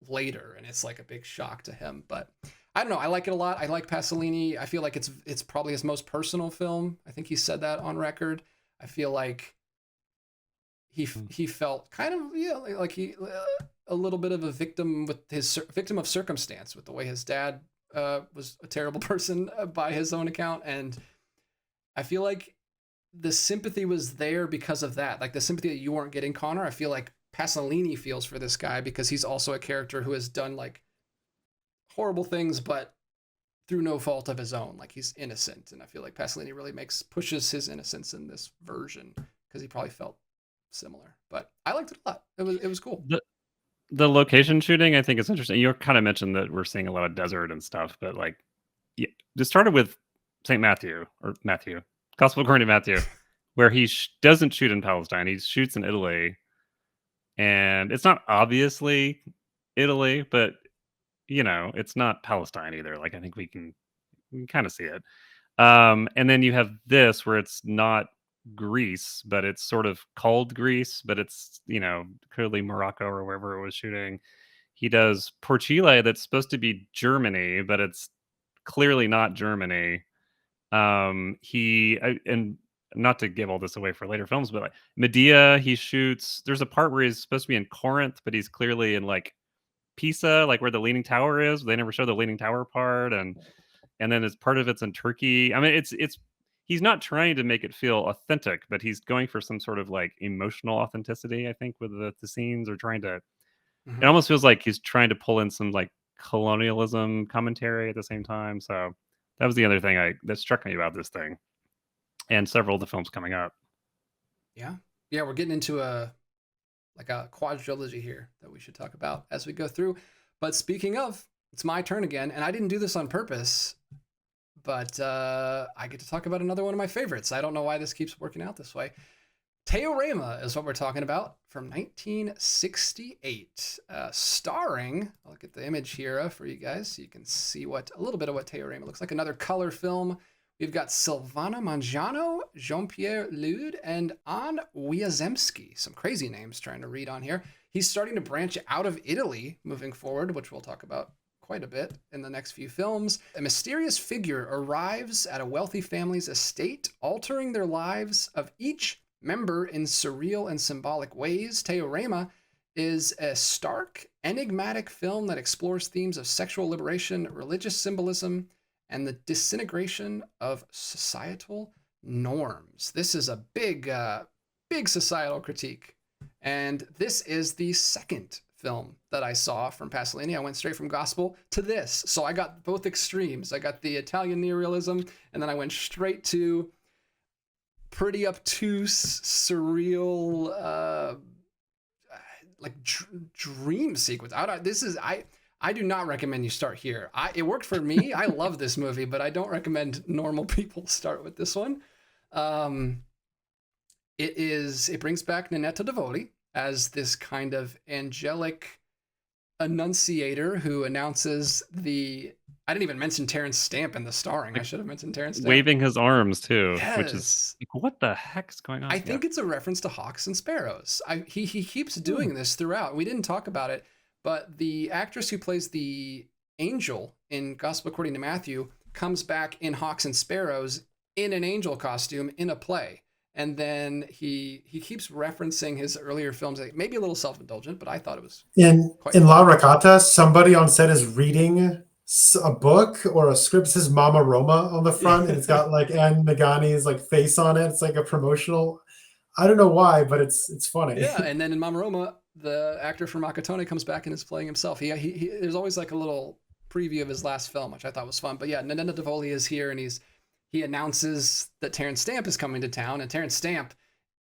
Speaker 1: later, and it's like a big shock to him. But I don't know, I like it a lot. I like Pasolini. I feel like it's probably his most personal film. I think he said that on record. I feel like he felt kind of like he a little bit of a victim of circumstance, with the way his dad was a terrible person by his own account. And I feel like the sympathy was there because of that, like the sympathy that you weren't getting, Connor. I feel like Pasolini feels for this guy because he's also a character who has done like horrible things, but through no fault of his own. Like he's innocent, and I feel like Pasolini really pushes his innocence in this version because he probably felt similar. But I liked it a lot. It was cool.
Speaker 3: The location shooting, I think, is interesting. You kind of mentioned that we're seeing a lot of desert and stuff, but like, yeah, it started with St. Matthew, Gospel according to Matthew, where he doesn't shoot in Palestine. He shoots in Italy, and it's not obviously Italy, but it's not Palestine either. Like, I think we can kind of see it. And then you have this where it's not Greece, but it's sort of called Greece, but it's clearly Morocco or wherever it was shooting. He does Porchile, that's supposed to be Germany, but it's clearly not Germany. And not to give all this away for later films, but like Medea, he shoots. There's a part where he's supposed to be in Corinth, but he's clearly in like Pisa, like where the Leaning Tower is. They never show the Leaning Tower part, and then as part of it's in Turkey. I mean, it's he's not trying to make it feel authentic, but he's going for some sort of like emotional authenticity, I think, with the scenes, or trying to. It almost feels like he's trying to pull in some like colonialism commentary at the same time. So that was the other thing that struck me about this thing, and several of the films coming up.
Speaker 1: Yeah, we're getting into a quadrilogy here that we should talk about as we go through. But speaking of, it's my turn again, and I didn't do this on purpose, but I get to talk about another one of my favorites. I don't know why this keeps working out this way. Teorema is what we're talking about, from 1968, starring, I'll get the image here for you guys so you can see a little bit of what Teorema looks like. Another color film. We've got Silvana Mangiano, Jean-Pierre Lude, and Anne Wiazemski. Some crazy names trying to read on here. He's starting to branch out of Italy moving forward, which we'll talk about quite a bit in the next few films. A mysterious figure arrives at a wealthy family's estate, altering their lives of each member in surreal and symbolic ways. Teorema is a stark, enigmatic film that explores themes of sexual liberation, religious symbolism, and the disintegration of societal norms. This is a big societal critique. And this is the second film that I saw from Pasolini. I went straight from gospel to this. So I got both extremes. I got the Italian neorealism, and then I went straight to pretty obtuse, surreal, dream sequence. I do not recommend you start here. It worked for me. I love this movie, but I don't recommend normal people start with this one. It brings back Ninetta Davoli as this kind of angelic annunciator who announces I didn't even mention Terrence Stamp in the starring. I should have mentioned Terrence Stamp.
Speaker 3: Waving his arms too,
Speaker 1: Yes.
Speaker 3: Which is like, what the heck is going on?
Speaker 1: I think it's a reference to Hawks and Sparrows. He keeps doing this throughout. We didn't talk about it, but the actress who plays the angel in Gospel According to Matthew comes back in Hawks and Sparrows in an angel costume in a play. And then he keeps referencing his earlier films, like maybe a little self-indulgent, but I thought it was quite
Speaker 2: In
Speaker 1: fun.
Speaker 2: La Racata, somebody on set is reading a book or a script. It says Mama Roma on the front, and it's got like Anne Nagani's like face on it. It's like a promotional. I don't know why, but it's funny.
Speaker 1: Yeah, and then in Mama Roma, the actor from Akatone comes back and is playing himself. He there's always like a little preview of his last film, which I thought was fun. But yeah, Nana Davoli is here, and he announces that Terrence Stamp is coming to town, and Terrence Stamp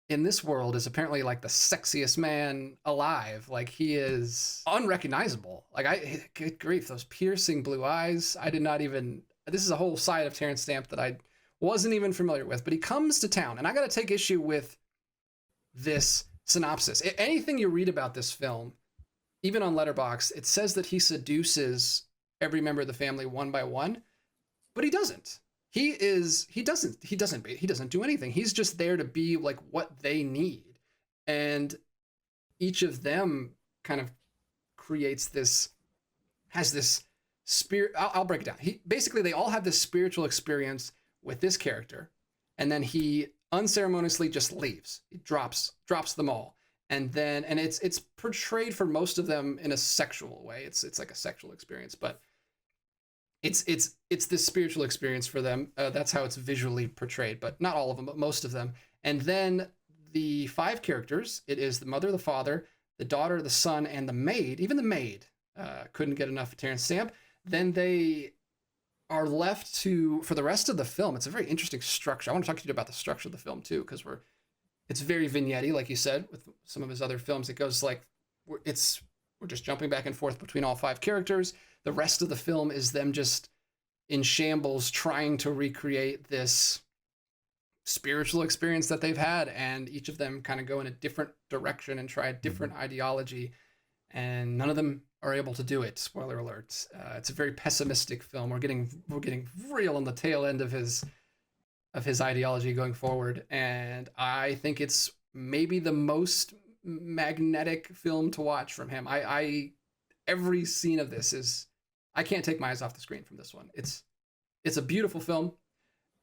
Speaker 1: in this world is apparently like the sexiest man alive. Like he is unrecognizable. Like good grief, those piercing blue eyes. I did not even. This is a whole side of Terrence Stamp that I wasn't even familiar with. But he comes to town, and I got to take issue with this synopsis. Anything you read about this film, even on Letterboxd, it says that he seduces every member of the family one by one, but he doesn't. He doesn't do anything. He's just there to be like what they need. And each of them kind of has this spirit. I'll break it down. Basically they all have this spiritual experience with this character, and then he unceremoniously just leaves. He drops them all. And it's portrayed for most of them in a sexual way. It's like a sexual experience, but it's this spiritual experience for them. That's how it's visually portrayed, but not all of them, but most of them. And then the 5 characters, it is the mother, the father, the daughter, the son, and the maid. Even the maid couldn't get enough of Terrence Stamp. Then they are left for the rest of the film. It's a very interesting structure. I want to talk to you about the structure of the film too, because it's very vignette-y, like you said, with some of his other films. It goes like we're just jumping back and forth between all 5 characters. The rest of the film is them just in shambles trying to recreate this spiritual experience that they've had, and each of them kind of go in a different direction and try a different ideology, and none of them are able to do it. Spoiler alert. It's a very pessimistic film. We're getting real on the tail end of his ideology going forward, and I think it's maybe the most magnetic film to watch from him. Every scene of this is, I can't take my eyes off the screen from this one. It's a beautiful film.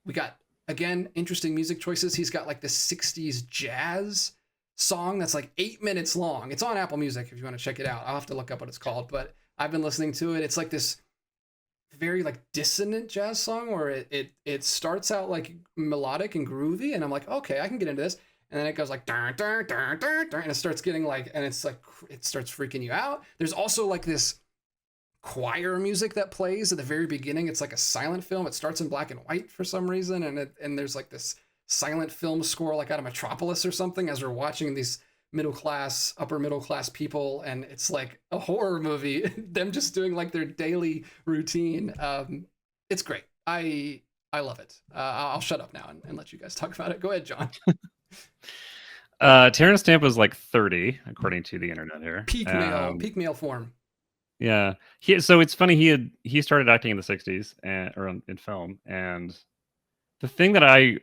Speaker 1: We got, again, interesting music choices. He's got like this 60s jazz song that's like 8 minutes long. It's on Apple Music if you want to check it out. I'll have to look up what it's called, but I've been listening to it. It's like this very like dissonant jazz song where it starts out like melodic and groovy, and I'm like, okay, I can get into this. And then it goes like dun, dun, dun, dun, dun, and it starts getting like, and it's like it starts freaking you out. There's also like this choir music that plays at the very beginning. It's like a silent film. It starts in black and white for some reason, and there's like this silent film score like out of Metropolis or something as we're watching these upper middle class people, and it's like a horror movie. Them just doing like their daily routine. It's great. I love it. I'll shut up now and let you guys talk about it. Go ahead, John.
Speaker 3: Terrence Stamp was like 30, according to the internet here.
Speaker 1: Peak male form.
Speaker 3: Yeah. So it's funny, he started acting in the 60s or in film, and the thing that I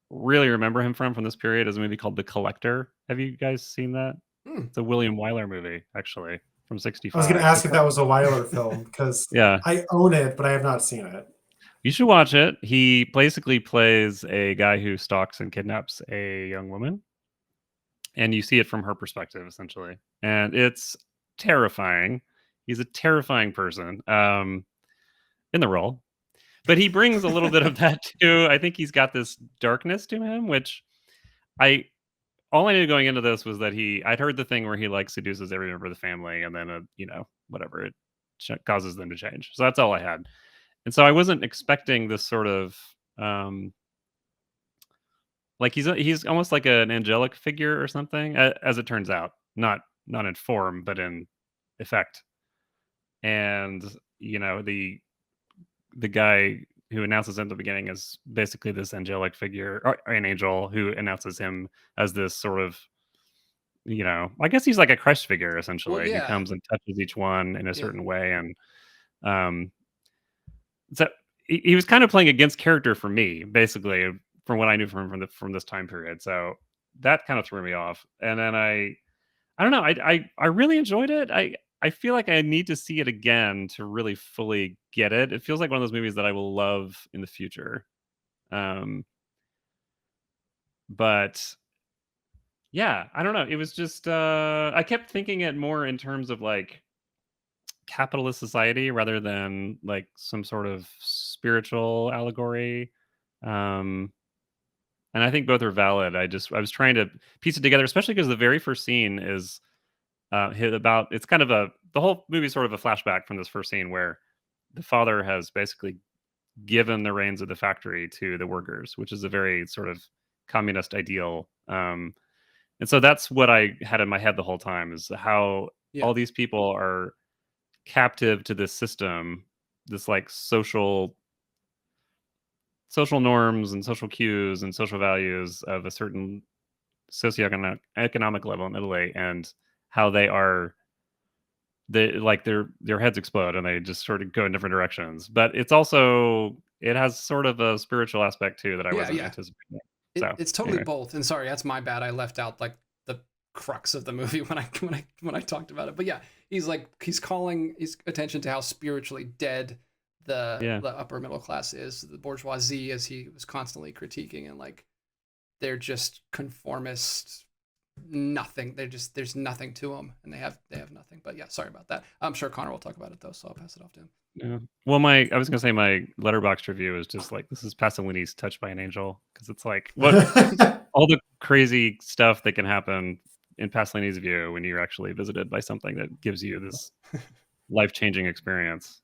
Speaker 3: really remember him from this period is a movie called The Collector. Have you guys seen that? It's a William Wyler movie, actually, from 65.
Speaker 2: I was going to ask if that was a Wyler film, because
Speaker 3: yeah,
Speaker 2: I own it, but I have not seen it.
Speaker 3: You should watch it. He basically plays a guy who stalks and kidnaps a young woman, and you see it from her perspective, essentially. And it's terrifying. He's a terrifying person in the role. But he brings a little bit of that too. I think he's got this darkness to him, which all I knew going into this was that I'd heard the thing where he like seduces every member of the family, and then whatever, it causes them to change. So that's all I had. And so I wasn't expecting this sort of like he's almost like an angelic figure or something, as it turns out, not in form but in effect. And the guy who announces at the beginning is basically this angelic figure, or an angel who announces him as this sort of, I guess he's like a Christ figure, essentially.
Speaker 1: Well, yeah.
Speaker 3: He comes and touches each one in a certain way. And so he was kind of playing against character for me, basically, from what I knew from this time period. So that kind of threw me off. And then I don't know, I really enjoyed it. I feel like I need to see it again to really fully get it. It feels like one of those movies that I will love in the future. But yeah, I don't know. It was just I kept thinking it more in terms of like capitalist society rather than like some sort of spiritual allegory. Um, and I think both are valid. I was trying to piece it together, especially because the very first scene is hit about. It's kind of the whole movie is sort of a flashback from this first scene where the father has basically given the reins of the factory to the workers, which is a very sort of communist ideal. And so that's what I had in my head the whole time is how
Speaker 1: Yeah.
Speaker 3: all these people are captive to this system, this like social norms and social cues and social values of a certain socioeconomic economic level in Italy, and how they like their heads explode and they just sort of go in different directions. But it has sort of a spiritual aspect too that I
Speaker 1: Yeah,
Speaker 3: wasn't
Speaker 1: yeah.
Speaker 3: anticipating. So
Speaker 1: It's totally
Speaker 3: anyway,
Speaker 1: both. And sorry, that's my bad. I left out like the crux of the movie when I talked about it. But yeah, he's calling his attention to how spiritually dead
Speaker 3: yeah,
Speaker 1: the upper middle class is, the bourgeoisie, as he was constantly critiquing, and like they're just conformist, nothing. There's nothing to them, and they have nothing. But yeah, sorry about that. I'm sure Connor will talk about it though, so I'll pass it off to him.
Speaker 3: yeah. Well, I was gonna say my letterbox review is just like this is Pasolini's Touched by an Angel because it's like what all the crazy stuff that can happen in Pasolini's view when you're actually visited by something that gives you this life-changing experience.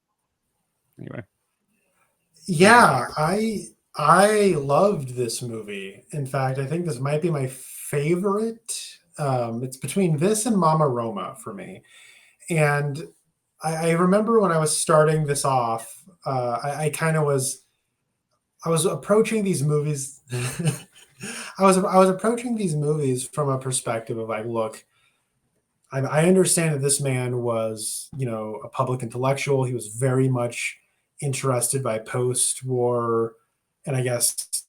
Speaker 3: Anyway,
Speaker 2: Yeah, I loved this movie. In fact, I think this might be my favorite. It's between this and Mama Roma for me. And I remember when I was starting this off, I kind of was I was approaching these movies. I was approaching these movies from a perspective of like, look, I understand that this man was, you know, a public intellectual. He was very much interested by post-war, and I guess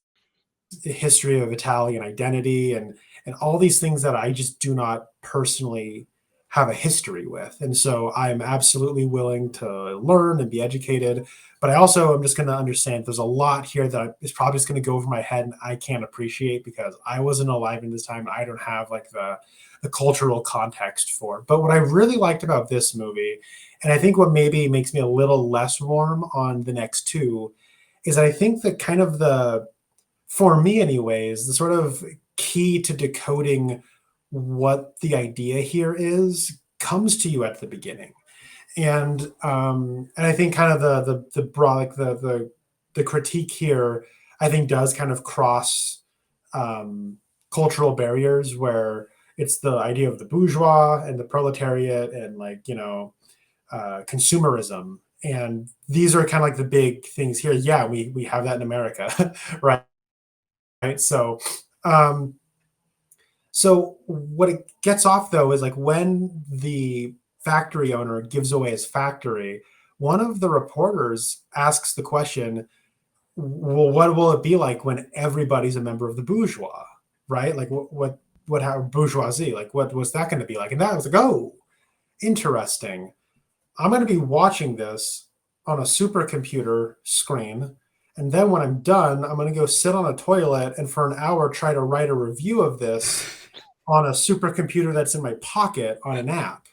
Speaker 2: the history of Italian identity and all these things that I just do not personally have a history with. And so I'm absolutely willing to learn and be educated. But I also am just going to understand there's a lot here that is probably just going to go over my head and I can't appreciate because I wasn't alive in this time. And I don't have like the cultural context for. But what I really liked about this movie, and I think what maybe makes me a little less warm on the next two, is I think that kind of for me anyways, the sort of key to decoding what the idea here is comes to you at the beginning. And I think kind of the broad like the critique here I think does kind of cross cultural barriers where it's the idea of the bourgeois and the proletariat and like you know consumerism, and these are kind of like the big things here. Yeah, we have that in America, right? So um, so what it gets off though is like when the factory owner gives away his factory, one of the reporters asks the question, well, what will it be like when everybody's a member of the bourgeois, right? Like what how bourgeoisie, like what was that going to be like? And that was like, oh, interesting. I'm going to be watching this on a supercomputer screen. And then when I'm done, I'm going to go sit on a toilet and for an hour try to write a review of this on a supercomputer that's in my pocket on an app.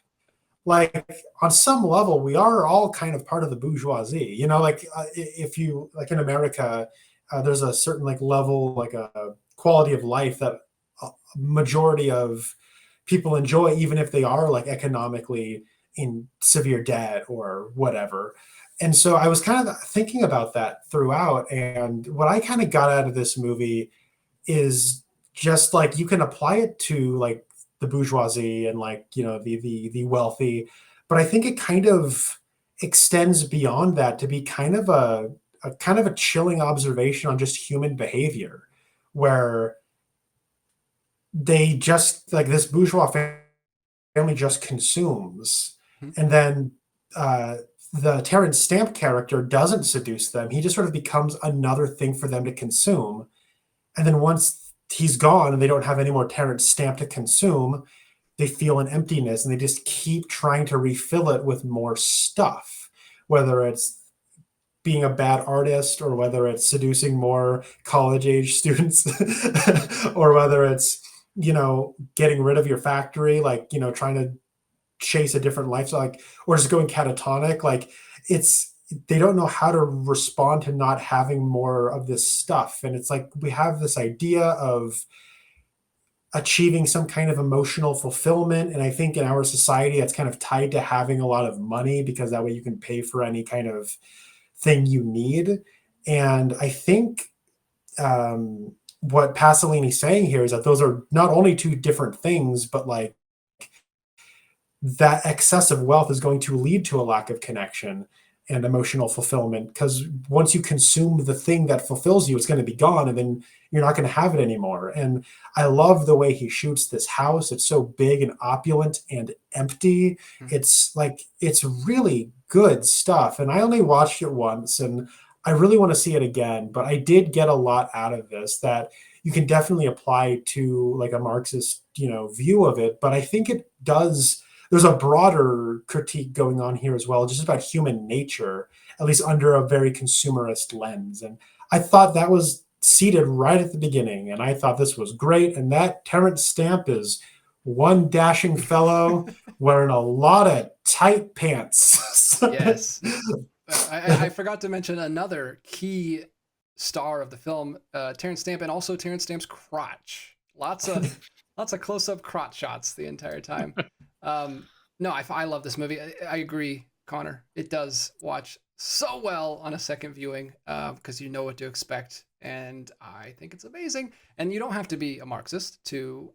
Speaker 2: Like on some level, we are all kind of part of the bourgeoisie. You know, like if you like in America, there's a certain like level, like a quality of life that a majority of people enjoy, even if they are like economically in severe debt or whatever. And so I was kind of thinking about that throughout. And what I kind of got out of this movie is just like you can apply it to like the bourgeoisie and like you know the wealthy, but I think it kind of extends beyond that to be kind of a kind of a chilling observation on just human behavior, where they just like this bourgeois family just consumes,
Speaker 1: Hmm.
Speaker 2: and then uh, the Terrence Stamp character doesn't seduce them. He just sort of becomes another thing for them to consume. And then once he's gone and they don't have any more Terrence Stamp to consume, they feel an emptiness and they just keep trying to refill it with more stuff, whether it's being a bad artist, or whether it's seducing more college age students, or whether it's, getting rid of your factory, like, trying to chase a different lifestyle, like, or just going catatonic. Like, it's, they don't know how to respond to not having more of this stuff. And it's like, we have this idea of achieving some kind of emotional fulfillment. And I think in our society, it's kind of tied to having a lot of money, because that way you can pay for any kind of thing you need. And I think what Pasolini's saying here is that those are not only two different things, but like that excessive wealth is going to lead to a lack of connection and emotional fulfillment, because once you consume the thing that fulfills you, it's going to be gone, and then you're not going to have it anymore. And I love the way he shoots this house. It's so big and opulent and empty. It's like, it's really good stuff. And I only watched it once, and I really want to see it again, but I did get a lot out of this that you can definitely apply to like a Marxist, view of it. But I think it does, there's a broader critique going on here as well, just about human nature, at least under a very consumerist lens. And I thought that was seated right at the beginning, and I thought this was great. And that Terrence Stamp is one dashing fellow wearing a lot of tight pants.
Speaker 1: Yes. I forgot to mention another key star of the film, Terrence Stamp, and also Terrence Stamp's crotch. Lots of close-up crotch shots the entire time. No, I love this movie. I agree, Connor. It does watch so well on a second viewing, because you know what to expect, and I think it's amazing. And you don't have to be a Marxist to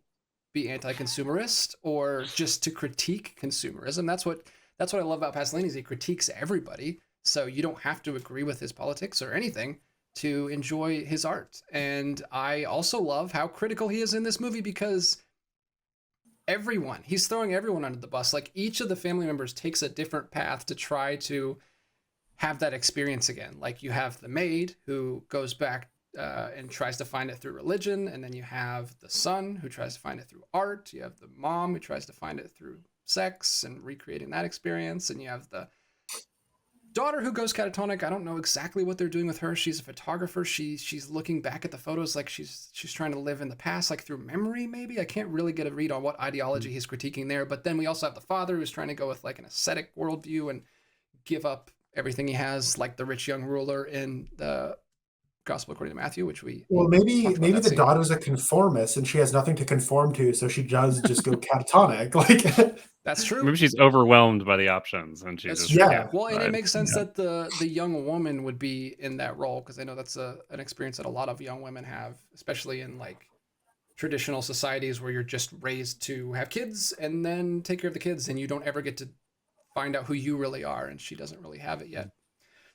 Speaker 1: be anti-consumerist or just to critique consumerism. That's what I love about Pasolini, is he critiques everybody. So you don't have to agree with his politics or anything to enjoy his art. And I also love how critical he is in this movie, because he's throwing everyone under the bus. Like, each of the family members takes a different path to try to have that experience again. Like, you have the maid who goes back and tries to find it through religion. And then you have the son who tries to find it through art. You have the mom who tries to find it through sex and recreating that experience. And you have the daughter who goes catatonic. I don't know exactly what they're doing with her. She's a photographer. She's looking back at the photos like she's trying to live in the past, like through memory, maybe. I can't really get a read on what ideology he's critiquing there. But then we also have the father who's trying to go with like an ascetic worldview and give up everything he has, like the rich young ruler in the Gospel according to Matthew, which we
Speaker 2: maybe the daughter's a conformist and she has nothing to conform to, so she does just go catatonic. Like,
Speaker 1: that's true.
Speaker 3: Maybe she's overwhelmed by the options, and she just
Speaker 1: Well, and it makes sense that the young woman would be in that role, because I know that's an experience that a lot of young women have, especially in like traditional societies where you're just raised to have kids and then take care of the kids, and you don't ever get to find out who you really are. And she doesn't really have it yet.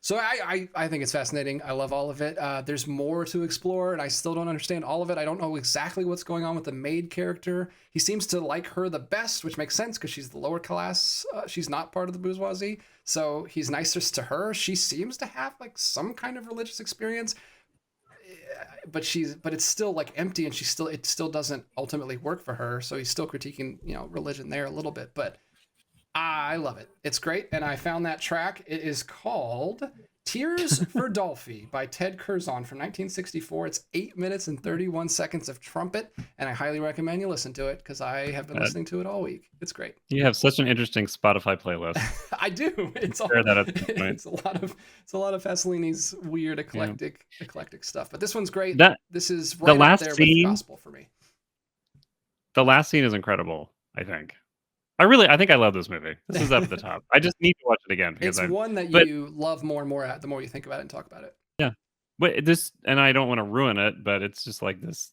Speaker 1: So I think it's fascinating. I love all of it. There's more to explore, and I still don't understand all of it. I don't know exactly what's going on with the maid character. He seems to like her the best, which makes sense because she's the lower class. She's not part of the bourgeoisie, so he's nicest to her. She seems to have like some kind of religious experience, but it's still like empty, and it still doesn't ultimately work for her. So he's still critiquing, religion there a little bit, but I love it. It's great. And I found that track. It is called Tears for Dolphy by Ted Curzon from 1964. It's 8 minutes and 31 seconds of trumpet. And I highly recommend you listen to it, because I have been listening to it all week. It's great.
Speaker 3: You have such an interesting Spotify playlist.
Speaker 1: I do. It's a lot of Pasolini's weird, eclectic stuff. But this one's great. This is right up there with gospel for me.
Speaker 3: The last scene is incredible, I think. I think I love this movie. This is up at the top. I just need to watch it again.
Speaker 1: Because it's one that you love more and more the more you think about it and talk about it.
Speaker 3: Yeah. But and I don't want to ruin it, but it's just like this,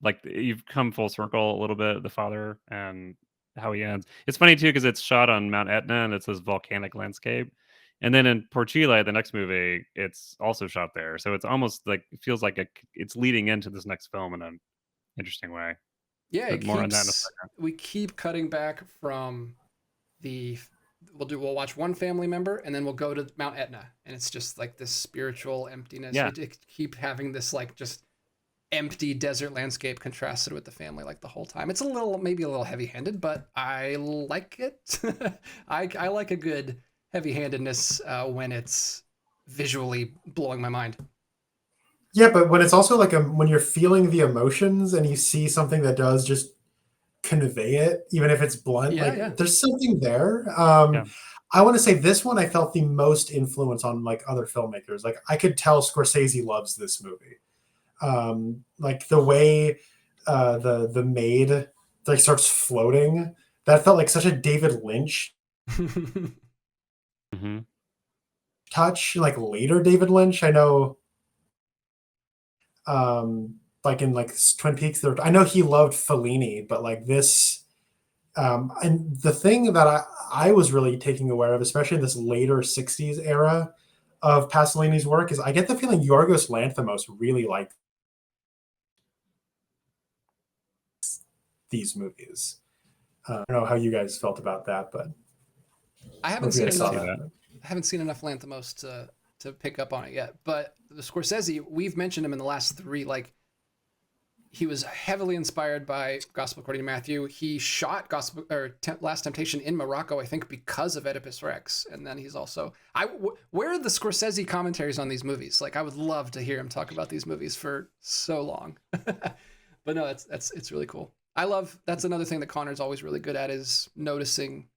Speaker 3: like you've come full circle a little bit, the father and how he ends. It's funny too, because it's shot on Mount Etna and it's this volcanic landscape. And then in Porchile, the next movie, it's also shot there. So it's almost like, it feels like it's leading into this next film in an interesting way.
Speaker 1: Yeah, we keep cutting back from we'll watch one family member and then we'll go to Mount Etna, and it's just like this spiritual emptiness.
Speaker 3: Yeah.
Speaker 1: We keep having this like just empty desert landscape contrasted with the family like the whole time. It's maybe a little heavy-handed, but I like it. I like a good heavy-handedness when it's visually blowing my mind.
Speaker 2: Yeah, but when it's also like when you're feeling the emotions and you see something that does just convey it, even if it's blunt,
Speaker 1: Yeah,
Speaker 2: like
Speaker 1: yeah.
Speaker 2: there's something there.
Speaker 3: Yeah.
Speaker 2: I want to say this one I felt the most influence on like other filmmakers. Like I could tell Scorsese loves this movie. Like the way the maid like starts floating, that felt like such a David Lynch
Speaker 3: Hmm.
Speaker 2: touch. Like later David Lynch, I know, like in like Twin Peaks. I know he loved Fellini, but like this, and the thing that I was really taking aware of, especially in this later '60s era of Pasolini's work, is I get the feeling Yorgos Lanthimos really liked these movies. I don't know how you guys felt about that, but
Speaker 1: I
Speaker 2: or
Speaker 1: haven't
Speaker 2: if you
Speaker 1: seen
Speaker 2: guys saw
Speaker 1: enough.
Speaker 2: that.
Speaker 1: I haven't seen enough Lanthimos to pick up on it yet. But the Scorsese, we've mentioned him in the last three. Like he was heavily inspired by Gospel According to Matthew. He shot Last Temptation in Morocco, I think, because of Oedipus Rex. And then he's also where are the Scorsese commentaries on these movies? Like I would love to hear him talk about these movies for so long. But no, it's really cool. That's another thing that Connor's always really good at is noticing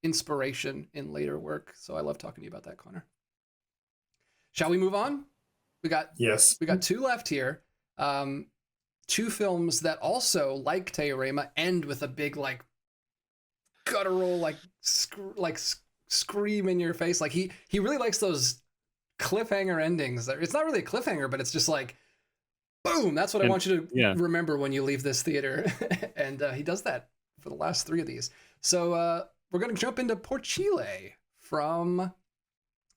Speaker 1: inspiration in later work. So I love talking to you about that, Connor. Shall we move on?
Speaker 2: Yes.
Speaker 1: We got two left here. Two films that also, like Teorema, end with a big like guttural like scream in your face. Like he really likes those cliffhanger endings. It's not really a cliffhanger, but it's just like boom. That's what I want you to remember when you leave this theater. And he does that for the last three of these. So we're going to jump into Porchile from,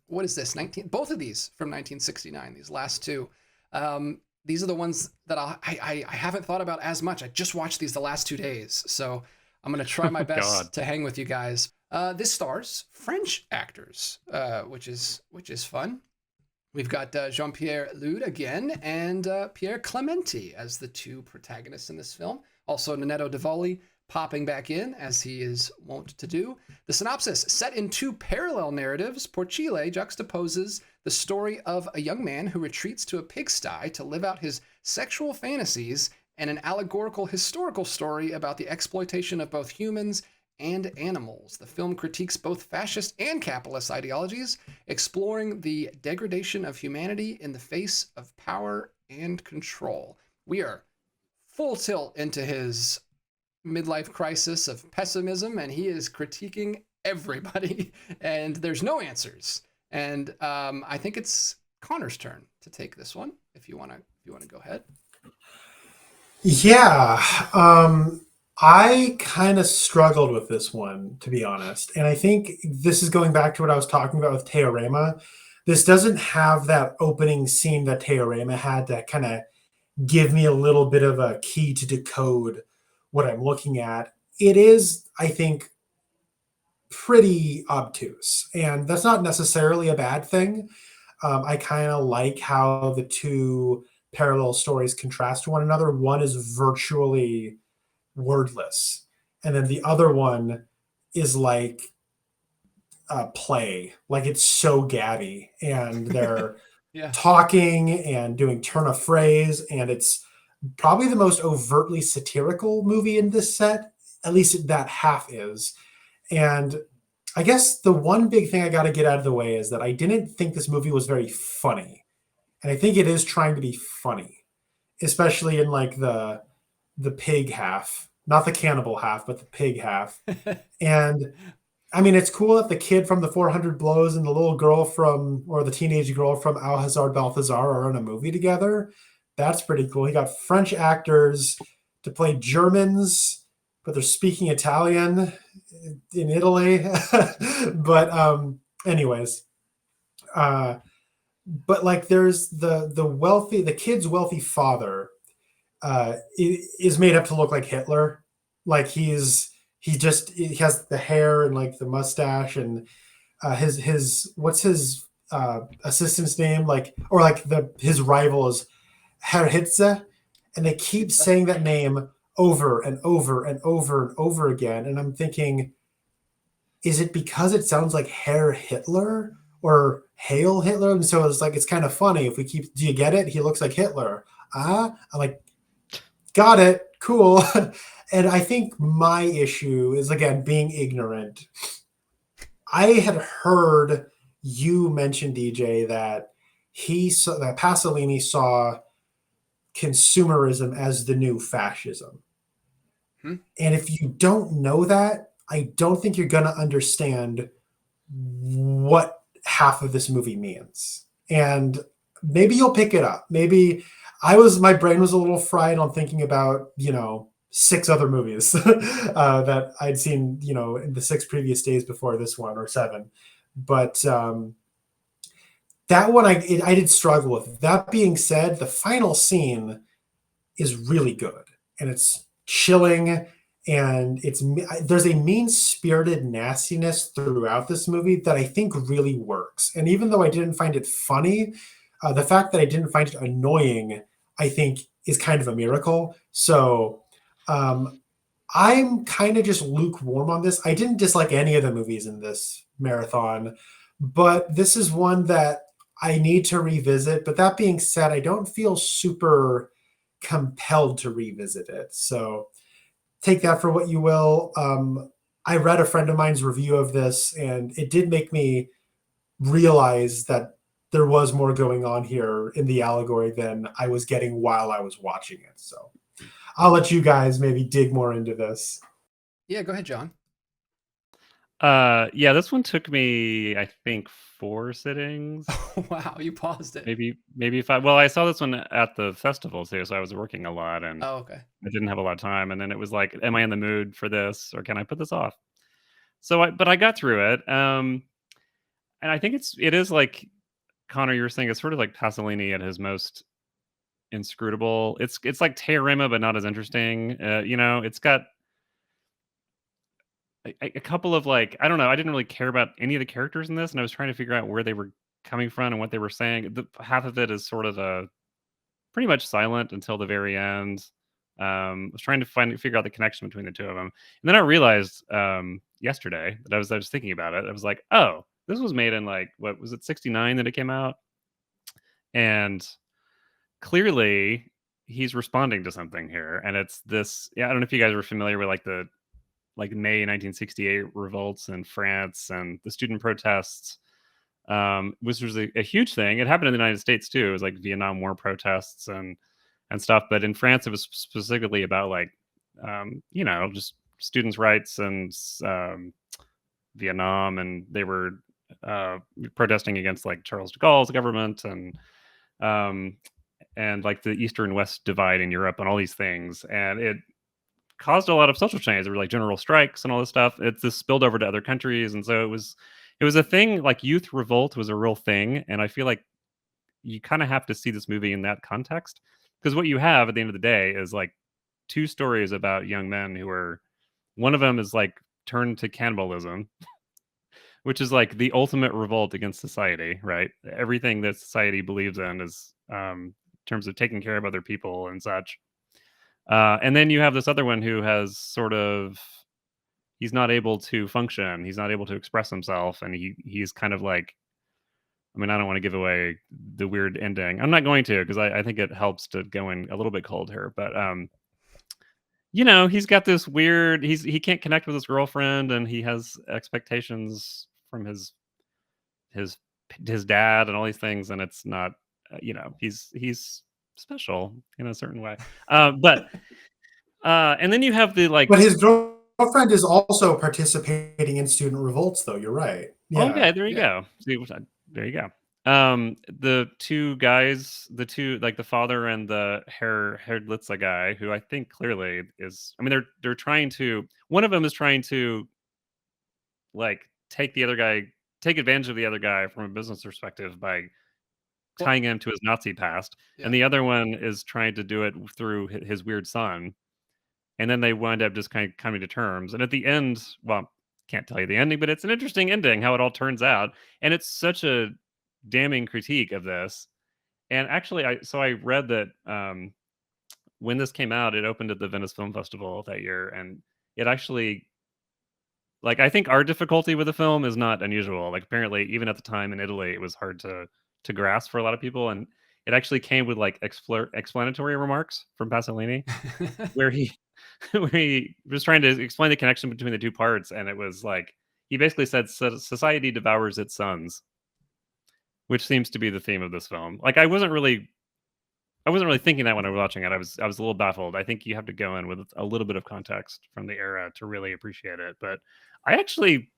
Speaker 1: what is this? Both of these from 1969, these last two. These are the ones that I haven't thought about as much. I just watched these the last 2 days. So I'm going to try my best to hang with you guys. This stars French actors, which is fun. We've got Jean-Pierre Lude again and Pierre Clementi as the two protagonists in this film. Also, Nanetto Duvali popping back in, as he is wont to do. The synopsis: set in two parallel narratives, Porchile juxtaposes the story of a young man who retreats to a pigsty to live out his sexual fantasies and an allegorical historical story about the exploitation of both humans and animals. The film critiques both fascist and capitalist ideologies, exploring the degradation of humanity in the face of power and control. We are full tilt into his midlife crisis of pessimism, and he is critiquing everybody, and there's no answers. And I think it's Connor's turn to take this one. If you want to go ahead.
Speaker 2: Yeah. I kind of struggled with this one, to be honest. And I think this is going back to what I was talking about with Teorema. This doesn't have that opening scene that Teorema had to kind of give me a little bit of a key to decode what I'm looking at. It is, I think, pretty obtuse. And that's not necessarily a bad thing. I kind of like how the two parallel stories contrast to one another. One is virtually wordless, and then the other one is like a play, like it's so gabby, and they're talking and doing turn of phrase, and it's probably the most overtly satirical movie in this set, at least that half is. And I guess the one big thing I got to get out of the way is that I didn't think this movie was very funny, and I think it is trying to be funny, especially in like the pig half, not the cannibal half, but the pig half. And I mean, it's cool that the kid from the 400 Blows and the little girl or the teenage girl from Alhazard Balthazar are in a movie together. That's pretty cool. He got French actors to play Germans, but they're speaking Italian in Italy. But anyways, but like there's the kid's wealthy father is made up to look like Hitler. Like he has the hair and like the mustache, and his what's his assistant's name, like, or like his rival is Herr Hitze, and they keep saying that name over and over and over and over again. And I'm thinking, is it because it sounds like Herr Hitler, or Hail Hitler. And so it's like, it's kind of funny if we keep, do you get it? He looks like Hitler. I'm like, got it, cool. And I think my issue is, again, being ignorant. I had heard you mention, DJ, that that Pasolini saw consumerism as the new fascism.
Speaker 1: Hmm.
Speaker 2: And if you don't know that, I don't think you're going to understand what half of this movie means. And maybe you'll pick it up. Maybe my brain was a little fried on thinking about, 6 other movies that I'd seen, in the 6 previous days before this one, or 7. But that one I did struggle with. That being said, the final scene is really good, and it's chilling, and there's a mean-spirited nastiness throughout this movie that I think really works. And even though I didn't find it funny, the fact that I didn't find it annoying, I think, is kind of a miracle. So I'm kind of just lukewarm on this. I didn't dislike any of the movies in this marathon, but this is one that I need to revisit. But that being said, I don't feel super compelled to revisit it. So take that for what you will. I read a friend of mine's review of this, and it did make me realize that there was more going on here in the allegory than I was getting while I was watching it. So I'll let you guys maybe dig more into this.
Speaker 1: Yeah, go ahead, John.
Speaker 3: Yeah, this one took me, I think, 4 sittings.
Speaker 1: Wow, you paused it.
Speaker 3: Maybe 5. Well, I saw this one at the festival too, so I was working a lot and
Speaker 1: Oh, okay.
Speaker 3: I didn't have a lot of time. And then it was like, am I in the mood for this, or can I put this off? But I got through it. And I think it is like Connor, you were saying, it's sort of like Pasolini at his most inscrutable. It's like Teorema, but not as interesting. It's got a couple of, like, I don't know. I didn't really care about any of the characters in this, and I was trying to figure out where they were coming from and what they were saying. Half of it is sort of pretty much silent until the very end. I was trying to figure out the connection between the two of them, and then I realized yesterday that I was thinking about it. I was like, oh, this was made in, like, what was it, 69 that it came out, and clearly he's responding to something here, and it's this. Yeah, I don't know if you guys were familiar with like May 1968 revolts in France and the student protests, which was a huge thing. It happened in the United States too. It was like Vietnam War protests and stuff. But in France, it was specifically about, like, just students' rights and Vietnam, and they were protesting against, like, Charles de Gaulle's government um, and like the Eastern West divide in Europe and all these things, and it caused a lot of social change. There were like general strikes and all this stuff. This spilled over to other countries, and so it was a thing. Like, youth revolt was a real thing, and I feel like you kind of have to see this movie in that context, because what you have at the end of the day is like 2 stories about young men who are, one of them is like turned to cannibalism, which is like the ultimate revolt against society, right? Everything that society believes in is in terms of taking care of other people and such. And then you have this other one who has sort of, he's not able to function. He's not able to express himself, and he's kind of like, I mean, I don't want to give away the weird ending. I'm not going to, because I think it helps to go in a little bit cold here. But he's got this weird. He can't connect with his girlfriend, and he has expectations from his his dad and all these things, and it's not. He's special in a certain way. But and then you have the, like,
Speaker 2: But his girlfriend is also participating in student revolts, though. You're right.
Speaker 3: oh,
Speaker 2: Yeah.
Speaker 3: okay, there you go. See, there you go. The 2 guys, like the father and the Herdlitza guy, who I think clearly is, I mean, they're trying to, one of them is trying to, like, take advantage of the other guy from a business perspective by
Speaker 1: Well,
Speaker 3: tying him to his Nazi past,
Speaker 1: yeah.
Speaker 3: and the other one is trying to do it through his weird son. And then they wind up just kind of coming to terms. And at the end, well, can't tell you the ending, but it's an interesting ending how it all turns out. And it's such a damning critique of this. And actually, I read that when this came out, it opened at the Venice Film Festival that year, and it actually Like, I think our difficulty with the film is not unusual. Like, apparently, even at the time in Italy, it was hard to grasp for a lot of people, and it actually came with like explanatory remarks from Pasolini, where he where he was trying to explain the connection between the two parts, and it was like he basically said society devours its sons, which seems to be the theme of this film. Like, I wasn't really thinking that when I was watching it. I was a little baffled. I think you have to go in with a little bit of context from the era to really appreciate it. But I actually,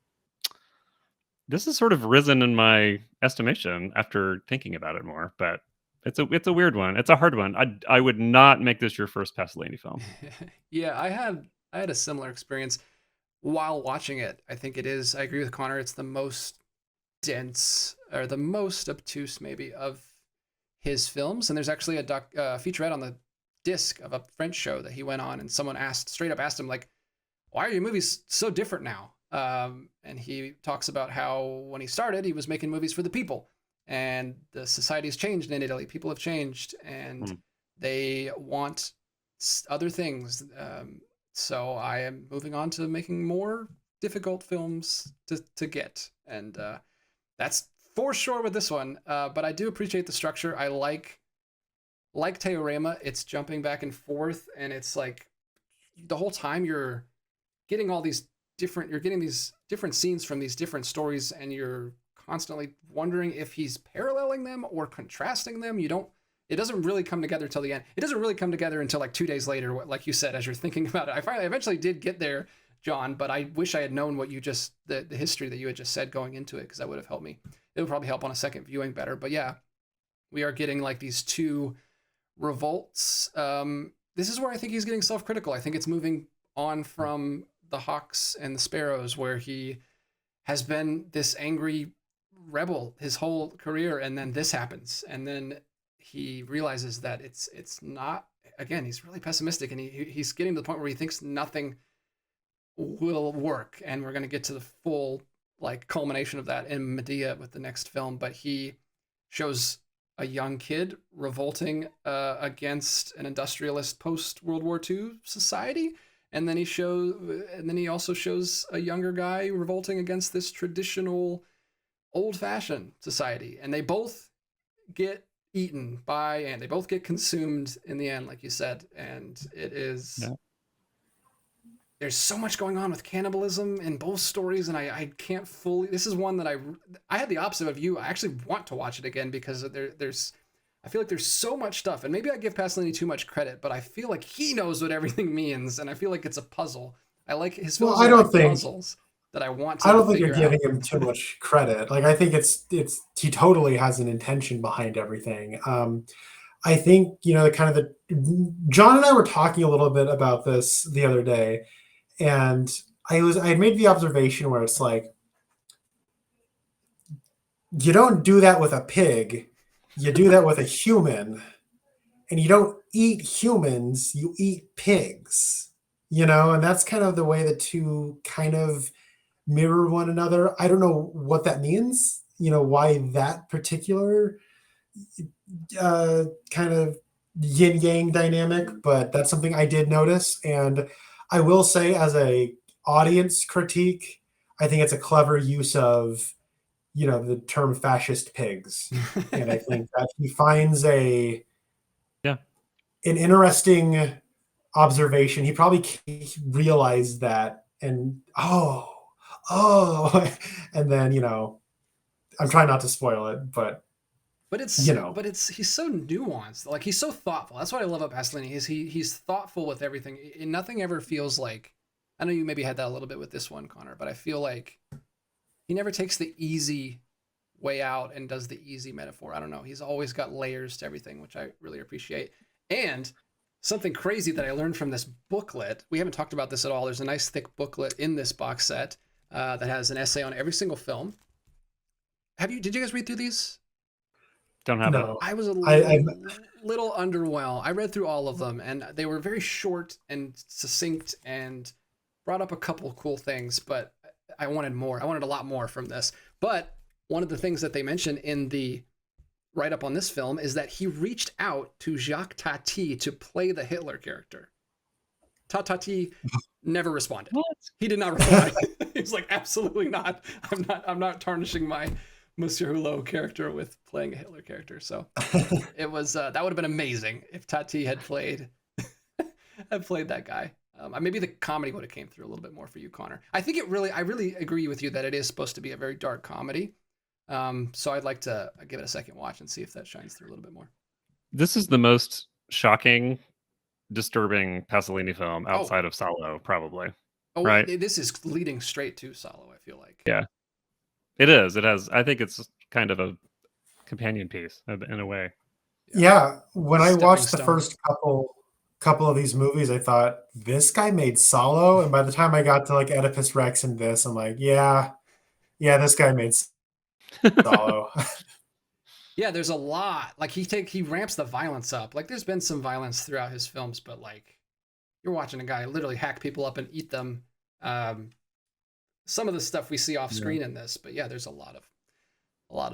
Speaker 3: this has sort of risen in my estimation after thinking about it more. But it's a weird one. It's a hard one. I would not make this your first Pasolini film.
Speaker 1: Yeah, I had a similar experience while watching it. I think it is. I agree with Connor. It's the most dense or the most obtuse maybe of his films. And there's actually a featurette on the disc of a French show that he went on, and someone straight up asked him like, "Why are your movies so different now?" And he talks about how when he started, he was making movies for the people, and the society's changed in Italy. People have changed, and
Speaker 3: Hmm.
Speaker 1: they want other things. So I am moving on to making more difficult films to get, and that's for sure with this one. But I do appreciate the structure. I like Teorema. It's jumping back and forth, and it's like the whole time you're getting these different scenes from these different stories, and you're constantly wondering if he's paralleling them or contrasting them. It doesn't really come together till the end. It doesn't really come together until like 2 days later, like you said, as you're thinking about it. I eventually did get there, John, but I wish I had known what the history that you had just said going into it, because that would have helped me. It would probably help on a second viewing better. But yeah, we are getting like these two revolts. This is where I think he's getting self-critical. I think it's moving on from the Hawks and the Sparrows, where he has been this angry rebel his whole career, and then this happens, and then he realizes that it's not. Again, he's really pessimistic, and he's getting to the point where he thinks nothing will work, and we're going to get to the full like culmination of that in Medea with the next film. But he shows a young kid revolting against an industrialist post World War II society, and then he also shows a younger guy revolting against this traditional old fashioned society, and they both get eaten by, and they both get consumed in the end, like you said. And it is,
Speaker 3: Yeah.
Speaker 1: there's so much going on with cannibalism in both stories, and I can't fully. This is one that I had the opposite of you. I actually want to watch it again because there's I feel like there's so much stuff, and maybe I give Pasolini too much credit, but I feel like he knows what everything means, and I feel like it's a puzzle. I like his films
Speaker 2: I
Speaker 1: are
Speaker 2: don't
Speaker 1: like
Speaker 2: think
Speaker 1: puzzles that I want
Speaker 2: I
Speaker 1: to
Speaker 2: don't think you're
Speaker 1: figure out.
Speaker 2: giving him too much credit. Like I think it's he totally has an intention behind everything. I think kind of the John and I were talking a little bit about this the other day, and I had made the observation where it's like you don't do that with a pig, you do that with a human, and you don't eat humans, you eat pigs. And that's kind of the way the two kind of mirror one another. I don't know what that means, why that particular kind of yin yang dynamic, but that's something I did notice. And I will say, as a audience critique, I think it's a clever use of the term fascist pigs, and I think that he finds
Speaker 3: Yeah.
Speaker 2: an interesting observation. He probably realized that, and oh, and then I'm trying not to spoil it, but
Speaker 1: But it's he's so nuanced. Like he's so thoughtful. That's what I love about Pasolini. He's thoughtful with everything. And nothing ever feels like. I know you maybe had that a little bit with this one, Connor, but I feel like he never takes the easy way out and does the easy metaphor. I don't know. He's always got layers to everything, which I really appreciate. And something crazy that I learned from this booklet. We haven't talked about this at all. There's a nice thick booklet in this box set that has an essay on every single film. Did you guys read through these?
Speaker 3: Don't have it.
Speaker 2: no,
Speaker 1: I was a
Speaker 2: I
Speaker 1: little underwhelmed. I read through all of them, and they were very short and succinct and brought up a couple of cool things, but I wanted more. I wanted a lot more from this. But one of the things that they mention in the write-up on this film is that he reached out to Jacques Tati to play the Hitler character. Tati never responded.
Speaker 3: What?
Speaker 1: He did not reply. He was like, absolutely not. I'm not tarnishing my Monsieur Hulot character with playing a Hitler character. So it was that would have been amazing if Tati had played that guy. Maybe the comedy would have came through a little bit more for you, Connor. I really agree with you that it is supposed to be a very dark comedy. So I'd like to give it a second watch and see if that shines through a little bit more.
Speaker 3: This is the most shocking, disturbing Pasolini film outside of Salo, probably.
Speaker 1: Oh,
Speaker 3: right?
Speaker 1: This is leading straight to Salo, I feel like.
Speaker 3: Yeah, it is. It has. I think it's kind of a companion piece in a way.
Speaker 2: Yeah, when I watched the
Speaker 1: stone.
Speaker 2: first couple of these movies, I thought this guy made Salo, and by the time I got to like Oedipus Rex and this, I'm like, yeah, this guy made Salo.
Speaker 1: Yeah, there's a lot. Like he ramps the violence up. Like there's been some violence throughout his films, but like you're watching a guy literally hack people up and eat them. Some of the stuff we see off screen in this, but yeah, there's a lot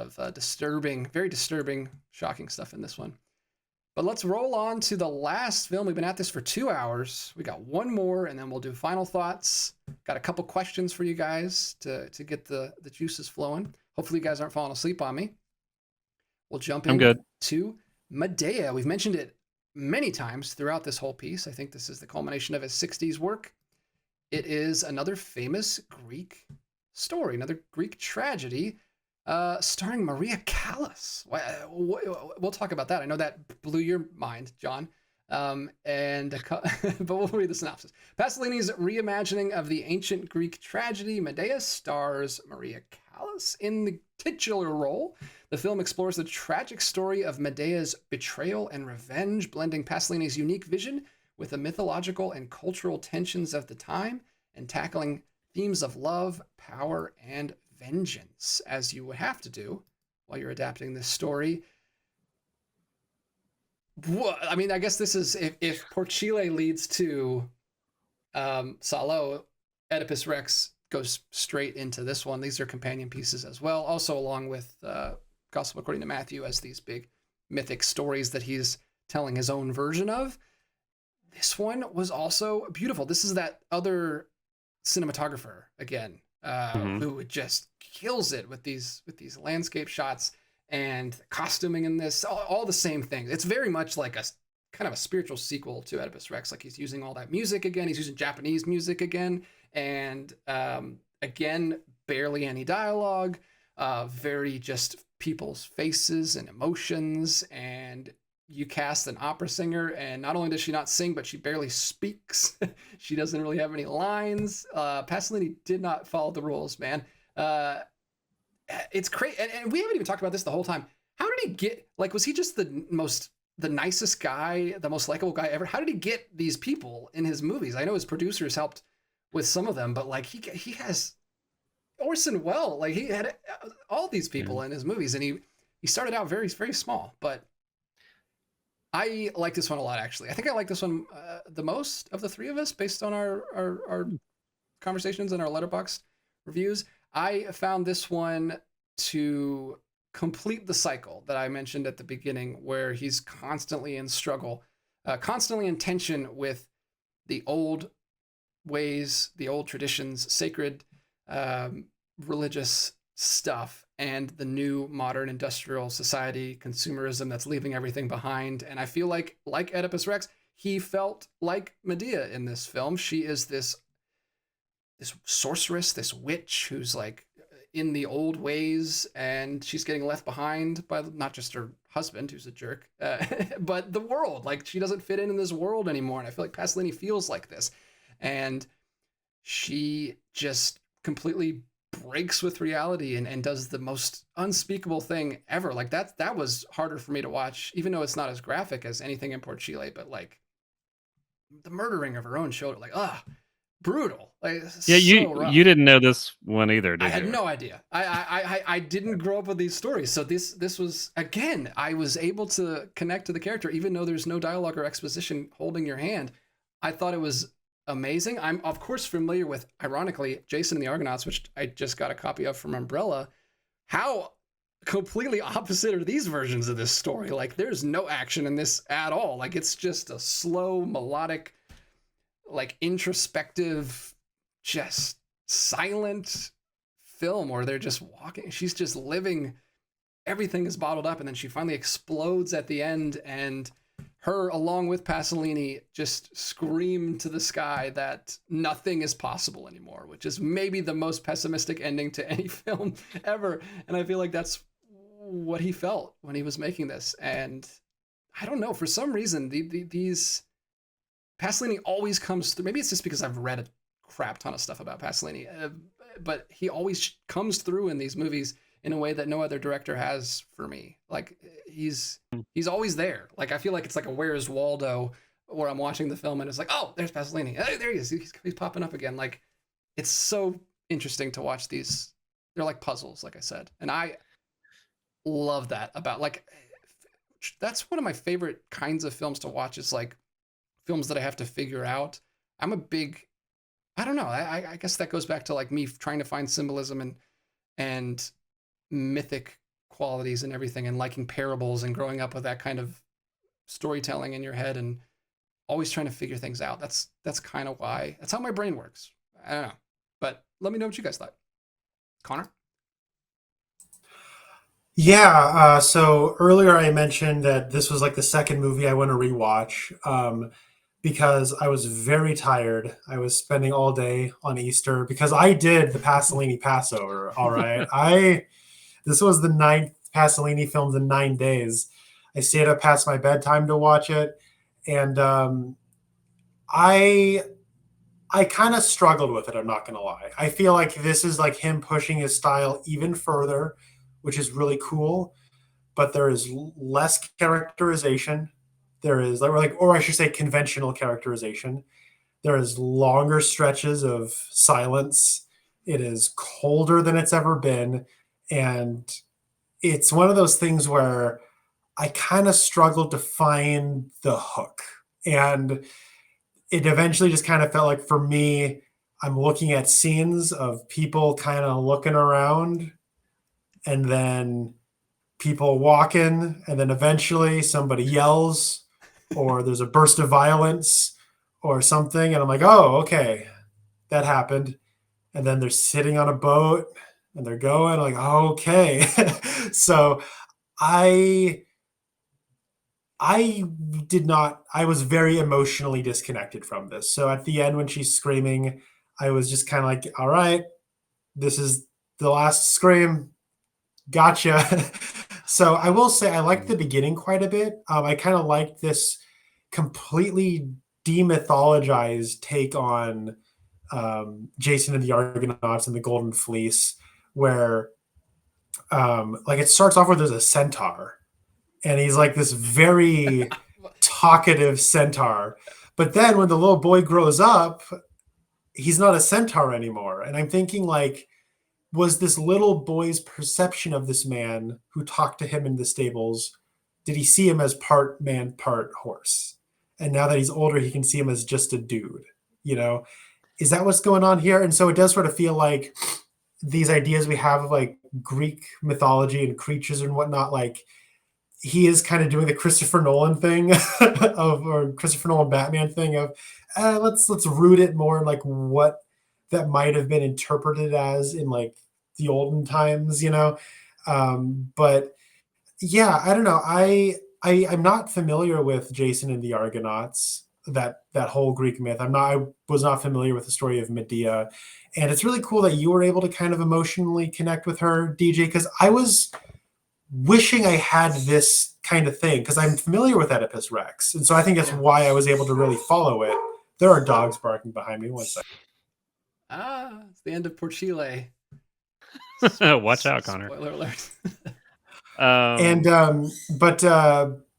Speaker 1: of disturbing, very disturbing, shocking stuff in this one. But let's roll on to the last film. We've been at this for 2 hours. We got one more, and then we'll do final thoughts. Got a couple questions for you guys to get the juices flowing. Hopefully you guys aren't falling asleep on me. We'll jump into Medea. We've mentioned it many times throughout this whole piece. I think this is the culmination of his 60s work. It is another famous Greek story, another Greek tragedy, starring Maria Callas. We'll talk about that. I know that blew your mind, John. But we'll read the synopsis. Pasolini's reimagining of the ancient Greek tragedy Medea stars Maria Callas in the titular role. The film explores the tragic story of Medea's betrayal and revenge, blending Pasolini's unique vision with the mythological and cultural tensions of the time, and tackling themes of love, power, and vengeance, as you would have to do while you're adapting this story. I mean, I guess this is, if Porchile leads to Salo, Oedipus Rex goes straight into this one. These are companion pieces as well, also along with Gospel According to Matthew as these big mythic stories that he's telling his own version of. This one was also beautiful. This is that other cinematographer again, who just kills it with these landscape shots and costuming in this, all the same things. It's very much like a kind of a spiritual sequel to Oedipus Rex. Like he's using all that music again. He's using Japanese music again. And again, barely any dialogue, very just people's faces and emotions. And you cast an opera singer, and not only does she not sing, but she barely speaks. She doesn't really have any lines. Pasolini did not follow the rules, man. It's crazy. And we haven't even talked about this the whole time. How did he get, like, was he just the nicest guy, the most likable guy ever? How did he get these people in his movies? I know his producers helped with some of them, but like he has Orson Welles, like he had all these people in his movies, and he started out very, very small, but I like this one a lot, actually. I think I like this one the most of the three of us based on our conversations and our Letterboxd reviews. I found this one to complete the cycle that I mentioned at the beginning, where he's constantly in struggle, constantly in tension with the old ways, the old traditions, sacred religious stuff, and the new modern industrial society, consumerism that's leaving everything behind. And I feel like Oedipus Rex, he felt like Medea in this film. She is this sorceress, this witch who's like in the old ways, and she's getting left behind by not just her husband, who's a jerk, but the world. Like she doesn't fit in this world anymore. And I feel like Pasolini feels like this. And she just completely breaks with reality and does the most unspeakable thing ever. Like that was harder for me to watch, even though it's not as graphic as anything in Porchile, but like the murdering of her own shoulder, like, brutal. Like,
Speaker 3: yeah,
Speaker 1: so
Speaker 3: you didn't know this one either, did you?
Speaker 1: I had no idea. I didn't grow up with these stories. So this was, again, I was able to connect to the character, even though there's no dialogue or exposition holding your hand. I thought it was amazing. I'm of course familiar with, ironically, Jason and the Argonauts, which I just got a copy of from Umbrella. How completely opposite are these versions of this story? Like there's no action in this at all. Like it's just a slow, melodic, like introspective, just silent film where they're just walking. She's just living. Everything is bottled up, and then she finally explodes at the end, and her, along with Pasolini, just scream to the sky that nothing is possible anymore, which is maybe the most pessimistic ending to any film ever. And I feel like that's what he felt when he was making this. And I don't know, for some reason, these Pasolini always comes through. Maybe it's just because I've read a crap ton of stuff about Pasolini, but he always comes through in these movies in a way that no other director has for me. Like he's always there. Like I feel like it's like a Where's Waldo, where I'm watching the film and it's like, oh, there's Pasolini. Hey, there he is. He's popping up again. Like it's so interesting to watch these. They're like puzzles, like I said, and I love that about like that's one of my favorite kinds of films to watch. Is like films that I have to figure out. I'm a big, I don't know. I guess that goes back to like me trying to find symbolism and mythic qualities and everything, and liking parables and growing up with that kind of storytelling in your head and always trying to figure things out. That's kind of why, that's how my brain works. I don't know, but let me know what you guys thought. Connor?
Speaker 2: Yeah, so earlier I mentioned that this was like the second movie I want to rewatch because I was very tired. I was spending all day on Easter because I did the Pasolini Passover. All right, this was the 9th Pasolini film in 9 days. I stayed up past my bedtime to watch it, and I kind of struggled with it. I'm not gonna lie. I feel like this is like him pushing his style even further, which is really cool. But there is less characterization. There is or I should say, conventional characterization. There is longer stretches of silence. It is colder than it's ever been, and it's one of those things where I kind of struggled to find the hook. And it eventually just kind of felt like, for me, I'm looking at scenes of people kind of looking around, and then people walking, and then eventually somebody yells, or there's a burst of violence or something. And I'm like, oh, okay, that happened. And then they're sitting on a boat and they're going, like, okay. So I I was very emotionally disconnected from this. So at the end, when she's screaming, I was just kind of like, all right, this is the last scream. Gotcha. So I will say I like the beginning quite a bit. I kind of like this completely demythologized take on Jason and the Argonauts and the Golden Fleece, where like it starts off where there's a centaur, and he's like this very talkative centaur. But then when the little boy grows up, he's not a centaur anymore. And I'm thinking, like, was this little boy's perception of this man who talked to him in the stables, did he see him as part man, part horse? And now that he's older, he can see him as just a dude, you know? Is that what's going on here? And so it does sort of feel like these ideas we have of like Greek mythology and creatures and whatnot, like he is kind of doing the Christopher Nolan thing or Christopher Nolan Batman thing of let's root it more in like what that might have been interpreted as in like the olden times, you know. But yeah, I don't know. I'm not familiar with Jason and the Argonauts, that whole Greek myth. I was not familiar with the story of Medea, and it's really cool that you were able to kind of emotionally connect with her, DJ, because I was wishing I had this kind of thing, because I'm familiar with Oedipus Rex, and so I think that's why I was able to really follow it. There are dogs barking behind me. One second.
Speaker 1: It's the end of Porchile.
Speaker 3: Watch out, Connor.
Speaker 1: Spoiler alert.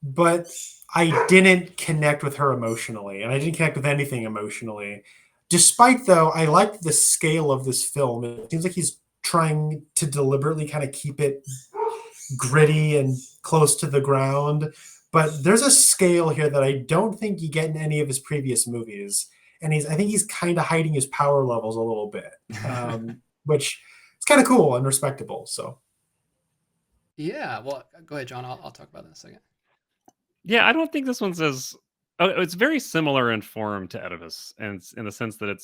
Speaker 2: But I didn't connect with her emotionally, and I didn't connect with anything emotionally. Despite, though, I liked the scale of this film. It seems like he's trying to deliberately kind of keep it gritty and close to the ground. But there's a scale here that I don't think you get in any of his previous movies. And I think he's kind of hiding his power levels a little bit, which is kind of cool and respectable. So,
Speaker 1: yeah, well, go ahead, John. I'll talk about that in a second.
Speaker 3: Yeah, I don't think this one's as it's very similar in form to Oedipus, and in the sense that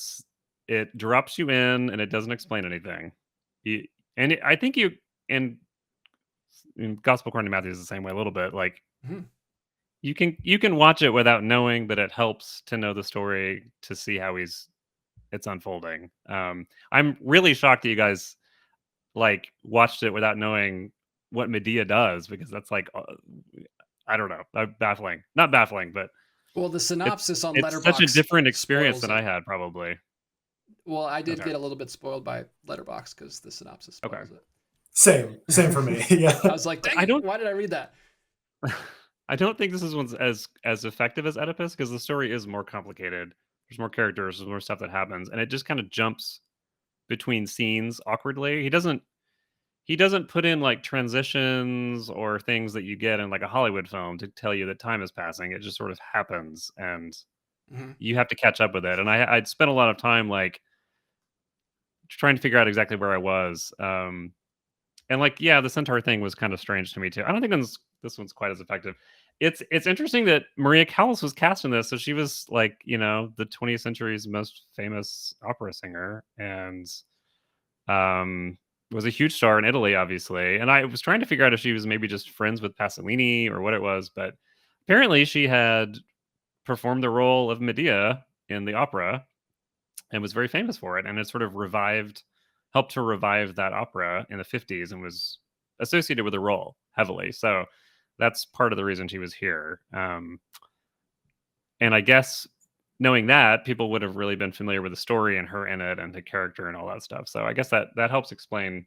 Speaker 3: it drops you in and it doesn't explain anything. I think in Gospel according to Matthew is the same way a little bit. Like
Speaker 1: Mhm.
Speaker 3: you can watch it without knowing, but it helps to know the story to see how it's unfolding. I'm really shocked that you guys like watched it without knowing what Medea does, because that's like I don't know, baffling. Not baffling, but
Speaker 1: Well, the
Speaker 3: it's
Speaker 1: synopsis on
Speaker 3: it's such a
Speaker 1: Letterbox
Speaker 3: different experience
Speaker 1: spoils
Speaker 3: than
Speaker 1: it.
Speaker 3: I had probably.
Speaker 1: Well, I did
Speaker 3: Okay.
Speaker 1: get a little bit spoiled by Letterbox because the synopsis
Speaker 3: Okay.
Speaker 1: spoils it.
Speaker 2: Same for me. Yeah.
Speaker 1: I was like, dang
Speaker 3: I
Speaker 1: it,
Speaker 3: don't
Speaker 1: why did I read that?
Speaker 3: I don't think this is one's as effective as Oedipus, because the story is more complicated. There's more characters, there's more stuff that happens, and it just kind of jumps between scenes awkwardly. He doesn't put in like transitions or things that you get in like a Hollywood film to tell you that time is passing. It just sort of happens, and
Speaker 1: Mhm.
Speaker 3: you have to catch up with it. And I'd spent a lot of time like trying to figure out exactly where I was. And like, yeah, the centaur thing was kind of strange to me too. I don't think this one's quite as effective. It's interesting that Maria Callas was cast in this, so she was like, the 20th century's most famous opera singer, and was a huge star in Italy, obviously. And I was trying to figure out if she was maybe just friends with Pasolini or what it was, but apparently she had performed the role of Medea in the opera and was very famous for it. And it sort of helped to revive that opera in the 50s, and was associated with the role heavily. So that's part of the reason she was here. And I guess knowing that, people would have really been familiar with the story and her in it and the character and all that stuff. So I guess that helps explain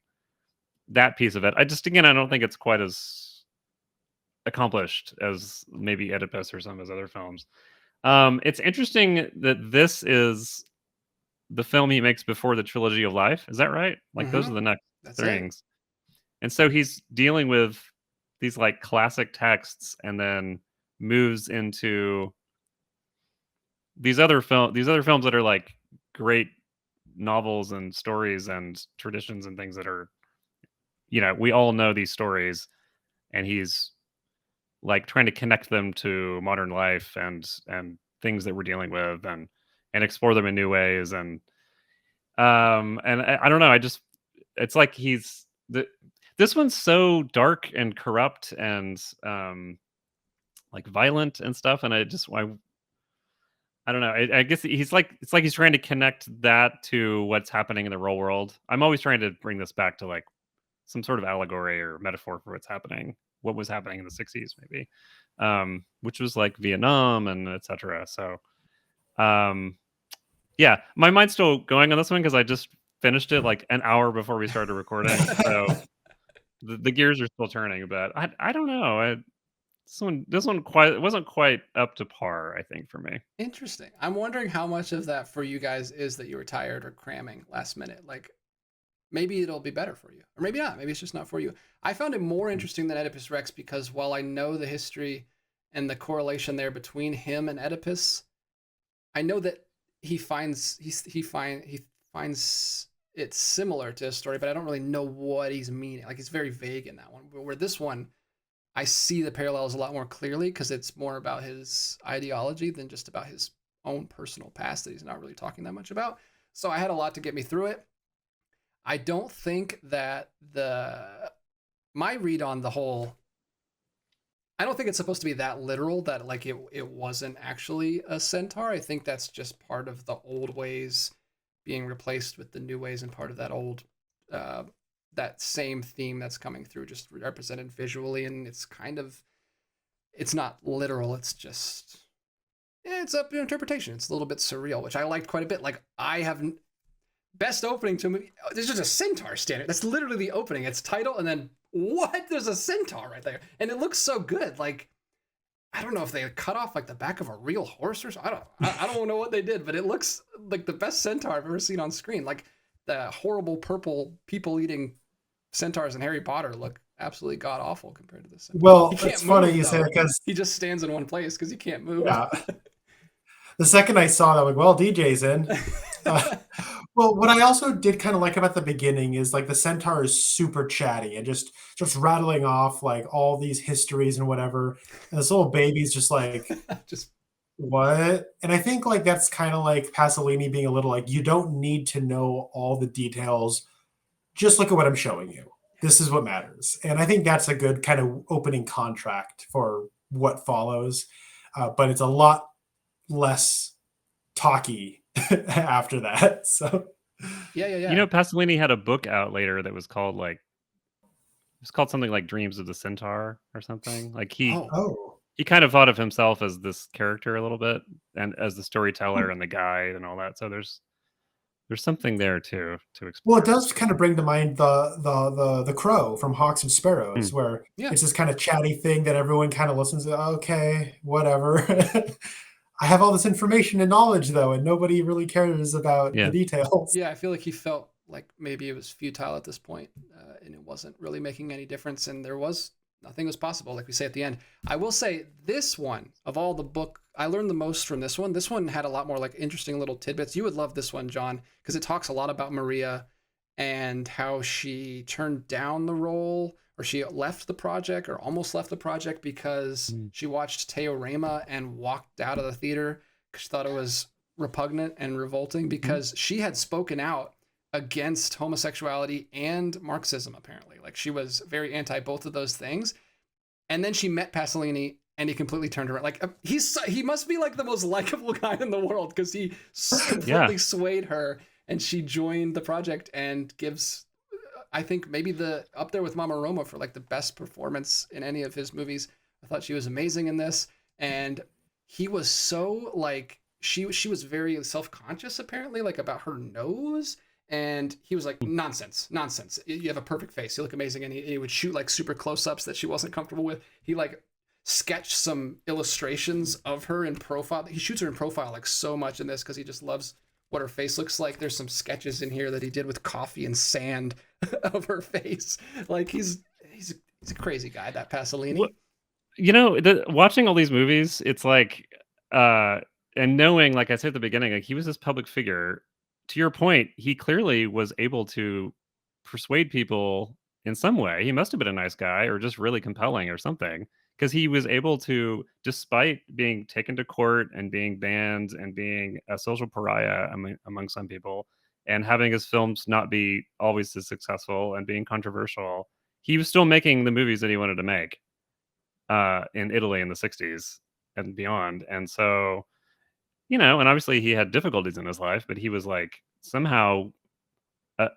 Speaker 3: that piece of it. Again, I don't think it's quite as accomplished as maybe Oedipus or some of his other films. It's interesting that this is the film he makes before the trilogy of life. Is that right? Like those are
Speaker 1: Mhm.
Speaker 3: the next
Speaker 1: That's it.
Speaker 3: things. And so he's dealing with these like classic texts, and then moves into these other films that are like great novels and stories and traditions and things that are, we all know these stories, and he's like trying to connect them to modern life and things that we're dealing with, and explore them in new ways. And I don't know, it's like this one's so dark and corrupt and like violent and stuff, and I don't know. I guess it's like he's trying to connect that to what's happening in the real world. I'm always trying to bring this back to like some sort of allegory or metaphor for what was happening in the 60s, maybe, which was like Vietnam and etc. So, yeah, my mind's still going on this one because I just finished it like an hour before we started recording. So the gears are still turning, but I don't know. This one wasn't quite up to par, I think, for me.
Speaker 1: Interesting. I'm wondering how much of that for you guys is that you were tired or cramming last minute. Like, maybe it'll be better for you, or maybe not. Maybe it's just not for you. I found it more interesting than Oedipus Rex because while I know the history and the correlation there between him and Oedipus, I know that he finds it similar to his story, but I don't really know what he's meaning. Like, he's very vague in that one. Where this one, I see the parallels a lot more clearly because it's more about his ideology than just about his own personal past that he's not really talking that much about. So I had a lot to get me through it. I don't think that my read on the whole, I don't think it's supposed to be that literal that like it wasn't actually a centaur. I think that's just part of the old ways being replaced with the new ways, and part of that old that same theme that's coming through, just represented visually. And it's not literal. It's up to interpretation. It's a little bit surreal, which I liked quite a bit. Like, I have best opening to a movie. There's just a centaur standing. That's literally the opening. It's title, and then what? There's a centaur right there, and it looks so good. Like, I don't know if they cut off like the back of a real horse or something. I don't know what they did, but it looks like the best centaur I've ever seen on screen. Like, the horrible purple people eating centaurs in Harry Potter look absolutely god awful compared to this.
Speaker 2: Well, it's funny you say that because
Speaker 1: he just stands in one place because he can't move.
Speaker 2: Yeah. The second I saw that, like, well, DJ's in. Well, what I also did kind of like about the beginning is like the centaur is super chatty and just rattling off like all these histories and whatever, and this little baby's just like
Speaker 1: just
Speaker 2: what? And I think like that's kind of like Pasolini being a little like, you don't need to know all the details. Just look at what I'm showing you. This is what matters. And I think that's a good kind of opening contract for what follows. But it's a lot less talky after that. So
Speaker 1: Yeah.
Speaker 3: Pasolini had a book out later that was called it's called something like Dreams of the Centaur or something. Like
Speaker 2: oh,
Speaker 3: he kind of thought of himself as this character a little bit, and as the storyteller and the guide and all that. So there's something there too to
Speaker 2: well,
Speaker 3: explore.
Speaker 2: it does kind of bring to mind the crow from Hawks and Sparrows, where
Speaker 1: Yeah.
Speaker 2: it's this kind of chatty thing that everyone kind of listens to. Okay, whatever. I have all this information and knowledge though, and nobody really cares about the
Speaker 3: Yeah.
Speaker 2: details.
Speaker 1: Yeah, I feel like he felt like maybe it was futile at this point, and it wasn't really making any difference, and nothing was possible, like we say at the end. I will say this one of all the book, I learned the most from this one. This one had a lot more like interesting little tidbits. You would love this one, John, because it talks a lot about Maria and how she turned down the role, or she left the project or almost left the project because she watched Teorema and walked out of the theater because she thought it was repugnant and revolting, because she had spoken out against homosexuality and Marxism, apparently. Like she was very anti both of those things. And then she met Pasolini and he completely turned around. Like he must be like the most likable guy in the world, because he completely swayed her and she joined the project and gives, I think, maybe up there with Mama Roma for like the best performance in any of his movies. I thought she was amazing in this. And he was so like, she was very self-conscious apparently, like about her nose. And he was like, nonsense. You have a perfect face. You look amazing. And he would shoot like super close-ups that she wasn't comfortable with. He like sketched some illustrations of her in profile. He shoots her in profile like so much in this because he just loves what her face looks like. There's some sketches in here that he did with coffee and sand of her face. Like he's a crazy guy, that Pasolini.
Speaker 3: Well, watching all these movies, it's like, and knowing, like I said at the beginning, like he was this public figure. To your point, he clearly was able to persuade people in some way. He must have been a nice guy or just really compelling or something, because he was able to, despite being taken to court and being banned and being a social pariah among some people, and having his films not be always as successful and being controversial, he was still making the movies that he wanted to make in Italy in the 60s and beyond. And so, and obviously he had difficulties in his life, but he was like somehow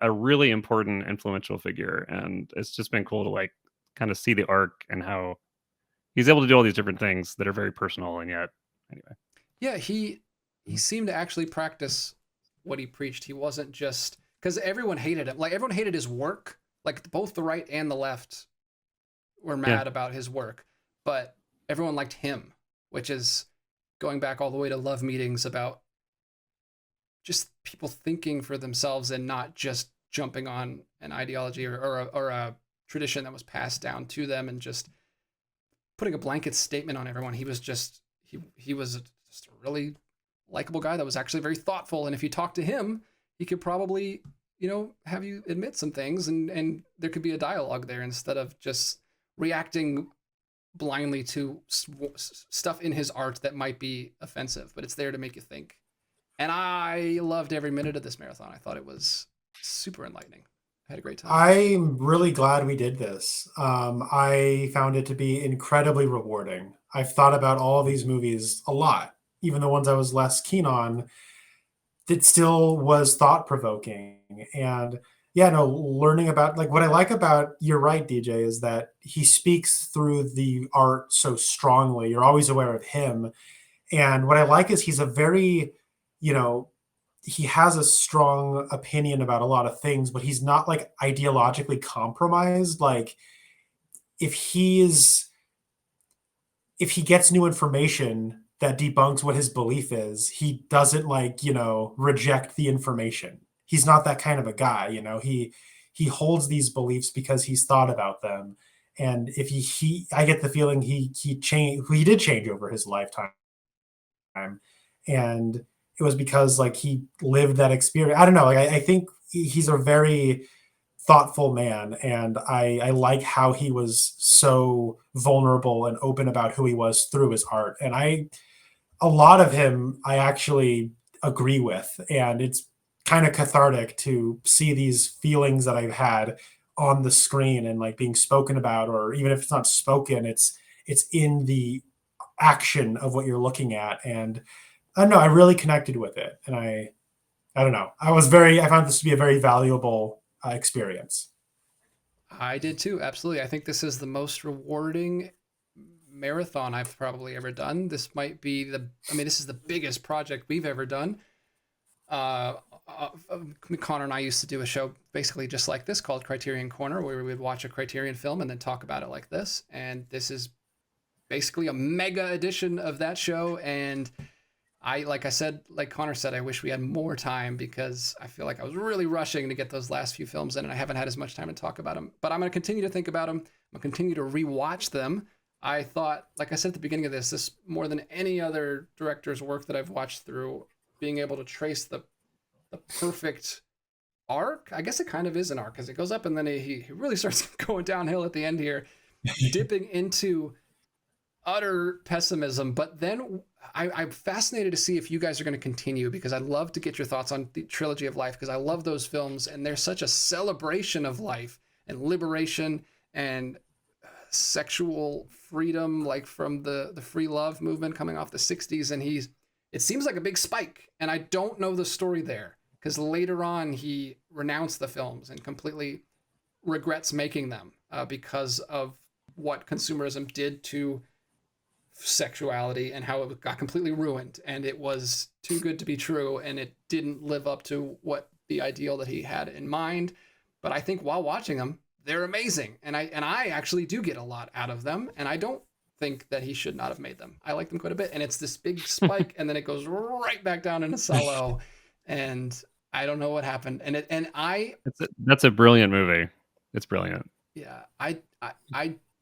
Speaker 3: a really important, influential figure. And it's just been cool to like kind of see the arc and how he's able to do all these different things that are very personal. And yet, anyway.
Speaker 1: Yeah, he seemed to actually practice what he preached. He wasn't just, because everyone hated him. Like everyone hated his work. Like both the right and the left were mad about his work, but everyone liked him, which is going back all the way to Love Meetings, about just people thinking for themselves and not just jumping on an ideology or a tradition that was passed down to them and just putting a blanket statement on everyone. He was just he was just a really likable guy that was actually very thoughtful. And if you talk to him, he could probably, have you admit some things, and there could be a dialogue there instead of just reacting blindly to stuff in his art that might be offensive, but it's there to make you think. And I loved every minute of this marathon. I thought it was super enlightening. I had a great time.
Speaker 2: I'm really glad we did this. I found it to be incredibly rewarding. I've thought about all of these movies a lot, even the ones I was less keen on. It still was thought provoking. And learning about, like, what I like about, you're right, DJ, is that he speaks through the art so strongly. You're always aware of him. And what I like is he's a very, he has a strong opinion about a lot of things, but he's not like ideologically compromised. Like if he gets new information that debunks what his belief is, he doesn't reject the information. He's not that kind of a guy. He holds these beliefs because he's thought about them. And if I get the feeling he did change over his lifetime. And it was because he lived that experience. I don't know. I think he's a very thoughtful man, and I like how he was so vulnerable and open about who he was through his art. And a lot of him I actually agree with, and it's kind of cathartic to see these feelings that I've had on the screen and like being spoken about, or even if it's not spoken, it's in the action of what you're looking at. And I don't know, I really connected with it, and I don't know, I found this to be a very valuable experience.
Speaker 1: I did too, absolutely. I think this is the most rewarding marathon I've probably ever done. This might be this is the biggest project we've ever done. Uh, Connor and I used to do a show basically just like this called Criterion Corner, where we would watch a Criterion film and then talk about it like this. And this is basically a mega edition of that show. And like I said, like Connor said, I wish we had more time because I feel like I was really rushing to get those last few films in, and I haven't had as much time to talk about them. But I'm going to continue to think about them. I'm going to continue to rewatch them. I thought, like I said at the beginning of this more than any other director's work that I've watched through, being able to trace the perfect arc. I guess it kind of is an arc because it goes up and then he really starts going downhill at the end here, dipping into utter pessimism. But then I'm fascinated to see if you guys are going to continue, because I'd love to get your thoughts on the Trilogy of Life, because I love those films and they're such a celebration of life and liberation and sexual freedom, like from the free love movement coming off the 60s. And it seems like a big spike, and I don't know the story there, because later on he renounced the films and completely regrets making them because of what consumerism did to sexuality and how it got completely ruined, and it was too good to be true, and it didn't live up to what the ideal that he had in mind. But I think while watching them, they're amazing, and I actually do get a lot out of them, and I don't think that he should not have made them. I like them quite a bit, and it's this big spike and then it goes right back down into Salo, and I don't know what happened.
Speaker 3: That's a brilliant movie. It's brilliant.
Speaker 1: Yeah, I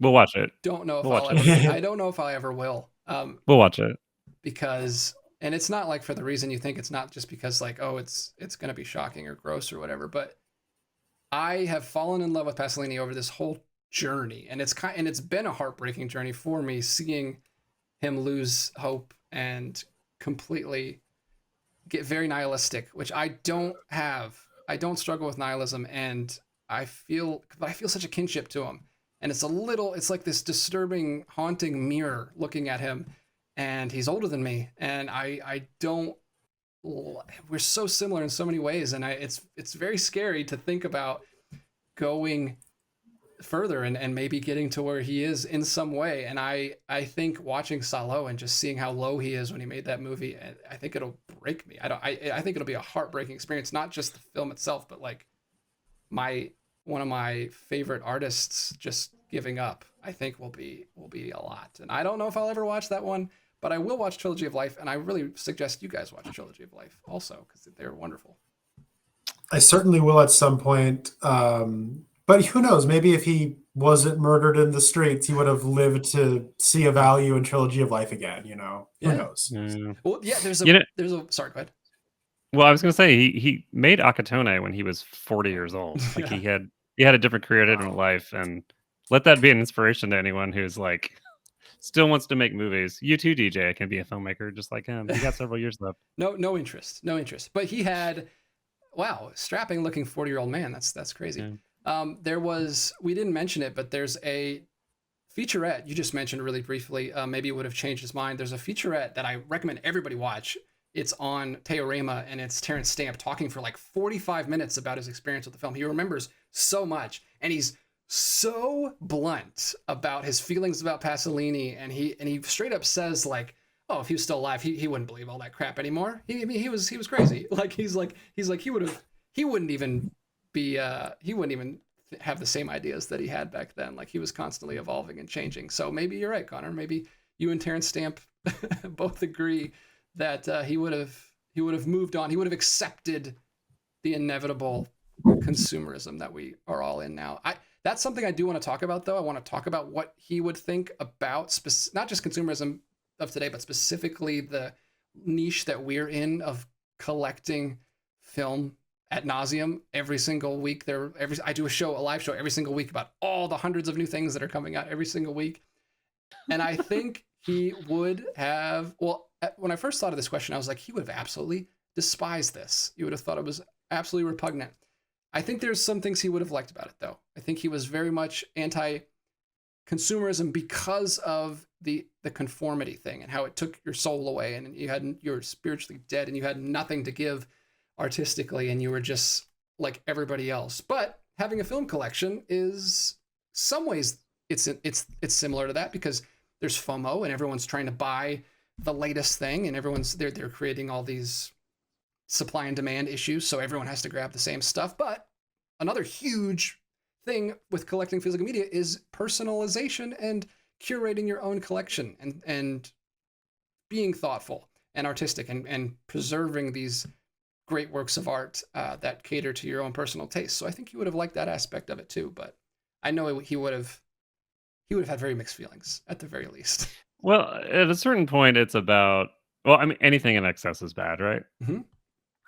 Speaker 3: we'll watch it.
Speaker 1: Don't know if
Speaker 3: We'll
Speaker 1: I'll
Speaker 3: watch
Speaker 1: ever, I don't know if I ever will.
Speaker 3: We'll watch it
Speaker 1: because, and it's not like for the reason you think. It's not just because like, oh, it's going to be shocking or gross or whatever. But I have fallen in love with Pasolini over this whole journey, and it's been a heartbreaking journey for me, seeing him lose hope and completely get very nihilistic, which I don't have. I don't struggle with nihilism, and I feel such a kinship to him. And it's like this disturbing, haunting mirror looking at him. And he's older than me. And we're so similar in so many ways. And it's very scary to think about going further and maybe getting to where he is in some way. And I think watching Salo and just seeing how low he is when he made that movie, I think it'll break me. I think it'll be a heartbreaking experience, not just the film itself, but like one of my favorite artists just giving up, I think will be a lot. And I don't know if I'll ever watch that one, but I will watch Trilogy of Life, and I really suggest you guys watch Trilogy of Life also, because they're wonderful.
Speaker 2: I certainly will at some point. But who knows? Maybe if he wasn't murdered in the streets, he would have lived to see a value in Trilogy of Life again. Who knows?
Speaker 3: Yeah.
Speaker 1: Well, yeah, there's a sorry, go ahead.
Speaker 3: Well, I was gonna say he made Akatone when he was 40 years old. Like
Speaker 1: Yeah.
Speaker 3: he had a different career, a different life, and let that be an inspiration to anyone who's like still wants to make movies. You too, DJ, can be a filmmaker just like him. He got several years left.
Speaker 1: No interest. But he had, wow, strapping looking 40-year-old man. That's crazy. Yeah. We didn't mention it, but there's a featurette you just mentioned really briefly. Maybe it would have changed his mind. There's a featurette that I recommend everybody watch. It's on Teorema, and it's Terrence Stamp talking for like 45 minutes about his experience with the film. He remembers so much, and he's so blunt about his feelings about Pasolini, and he straight up says like, oh, if he was still alive, he wouldn't believe all that crap anymore. He was crazy. Like he wouldn't even have the same ideas that he had back then. Like he was constantly evolving and changing. So maybe you're right, Connor. Maybe you and Terrence Stamp both agree that he would have moved on. He would have accepted the inevitable consumerism that we are all in now. That's something I do want to talk about, though. I want to talk about what he would think about not just consumerism of today, but specifically the niche that we're in of collecting film ad nauseum every single week. I do a live show every single week about all the hundreds of new things that are coming out every single week. And I think he would have, well, when I first thought of this question, I was like, he would have absolutely despised this. You would have thought it was absolutely repugnant. I think there's some things he would have liked about it, though. I think he was very much anti-consumerism because of the conformity thing and how it took your soul away, and you were spiritually dead, and you had nothing to give artistically, and you were just like everybody else. But having a film collection is some ways it's similar to that, because there's FOMO and everyone's trying to buy the latest thing, and they're creating all these supply and demand issues, so everyone has to grab the same stuff. But another huge thing with collecting physical media is personalization and curating your own collection, and being thoughtful and artistic, and preserving these great works of art that cater to your own personal taste. So I think he would have liked that aspect of it too, but I know he would have had very mixed feelings at the very least.
Speaker 3: Well, at a certain point, it's about, well, I mean, anything in excess is bad, right?
Speaker 1: Mm-hmm.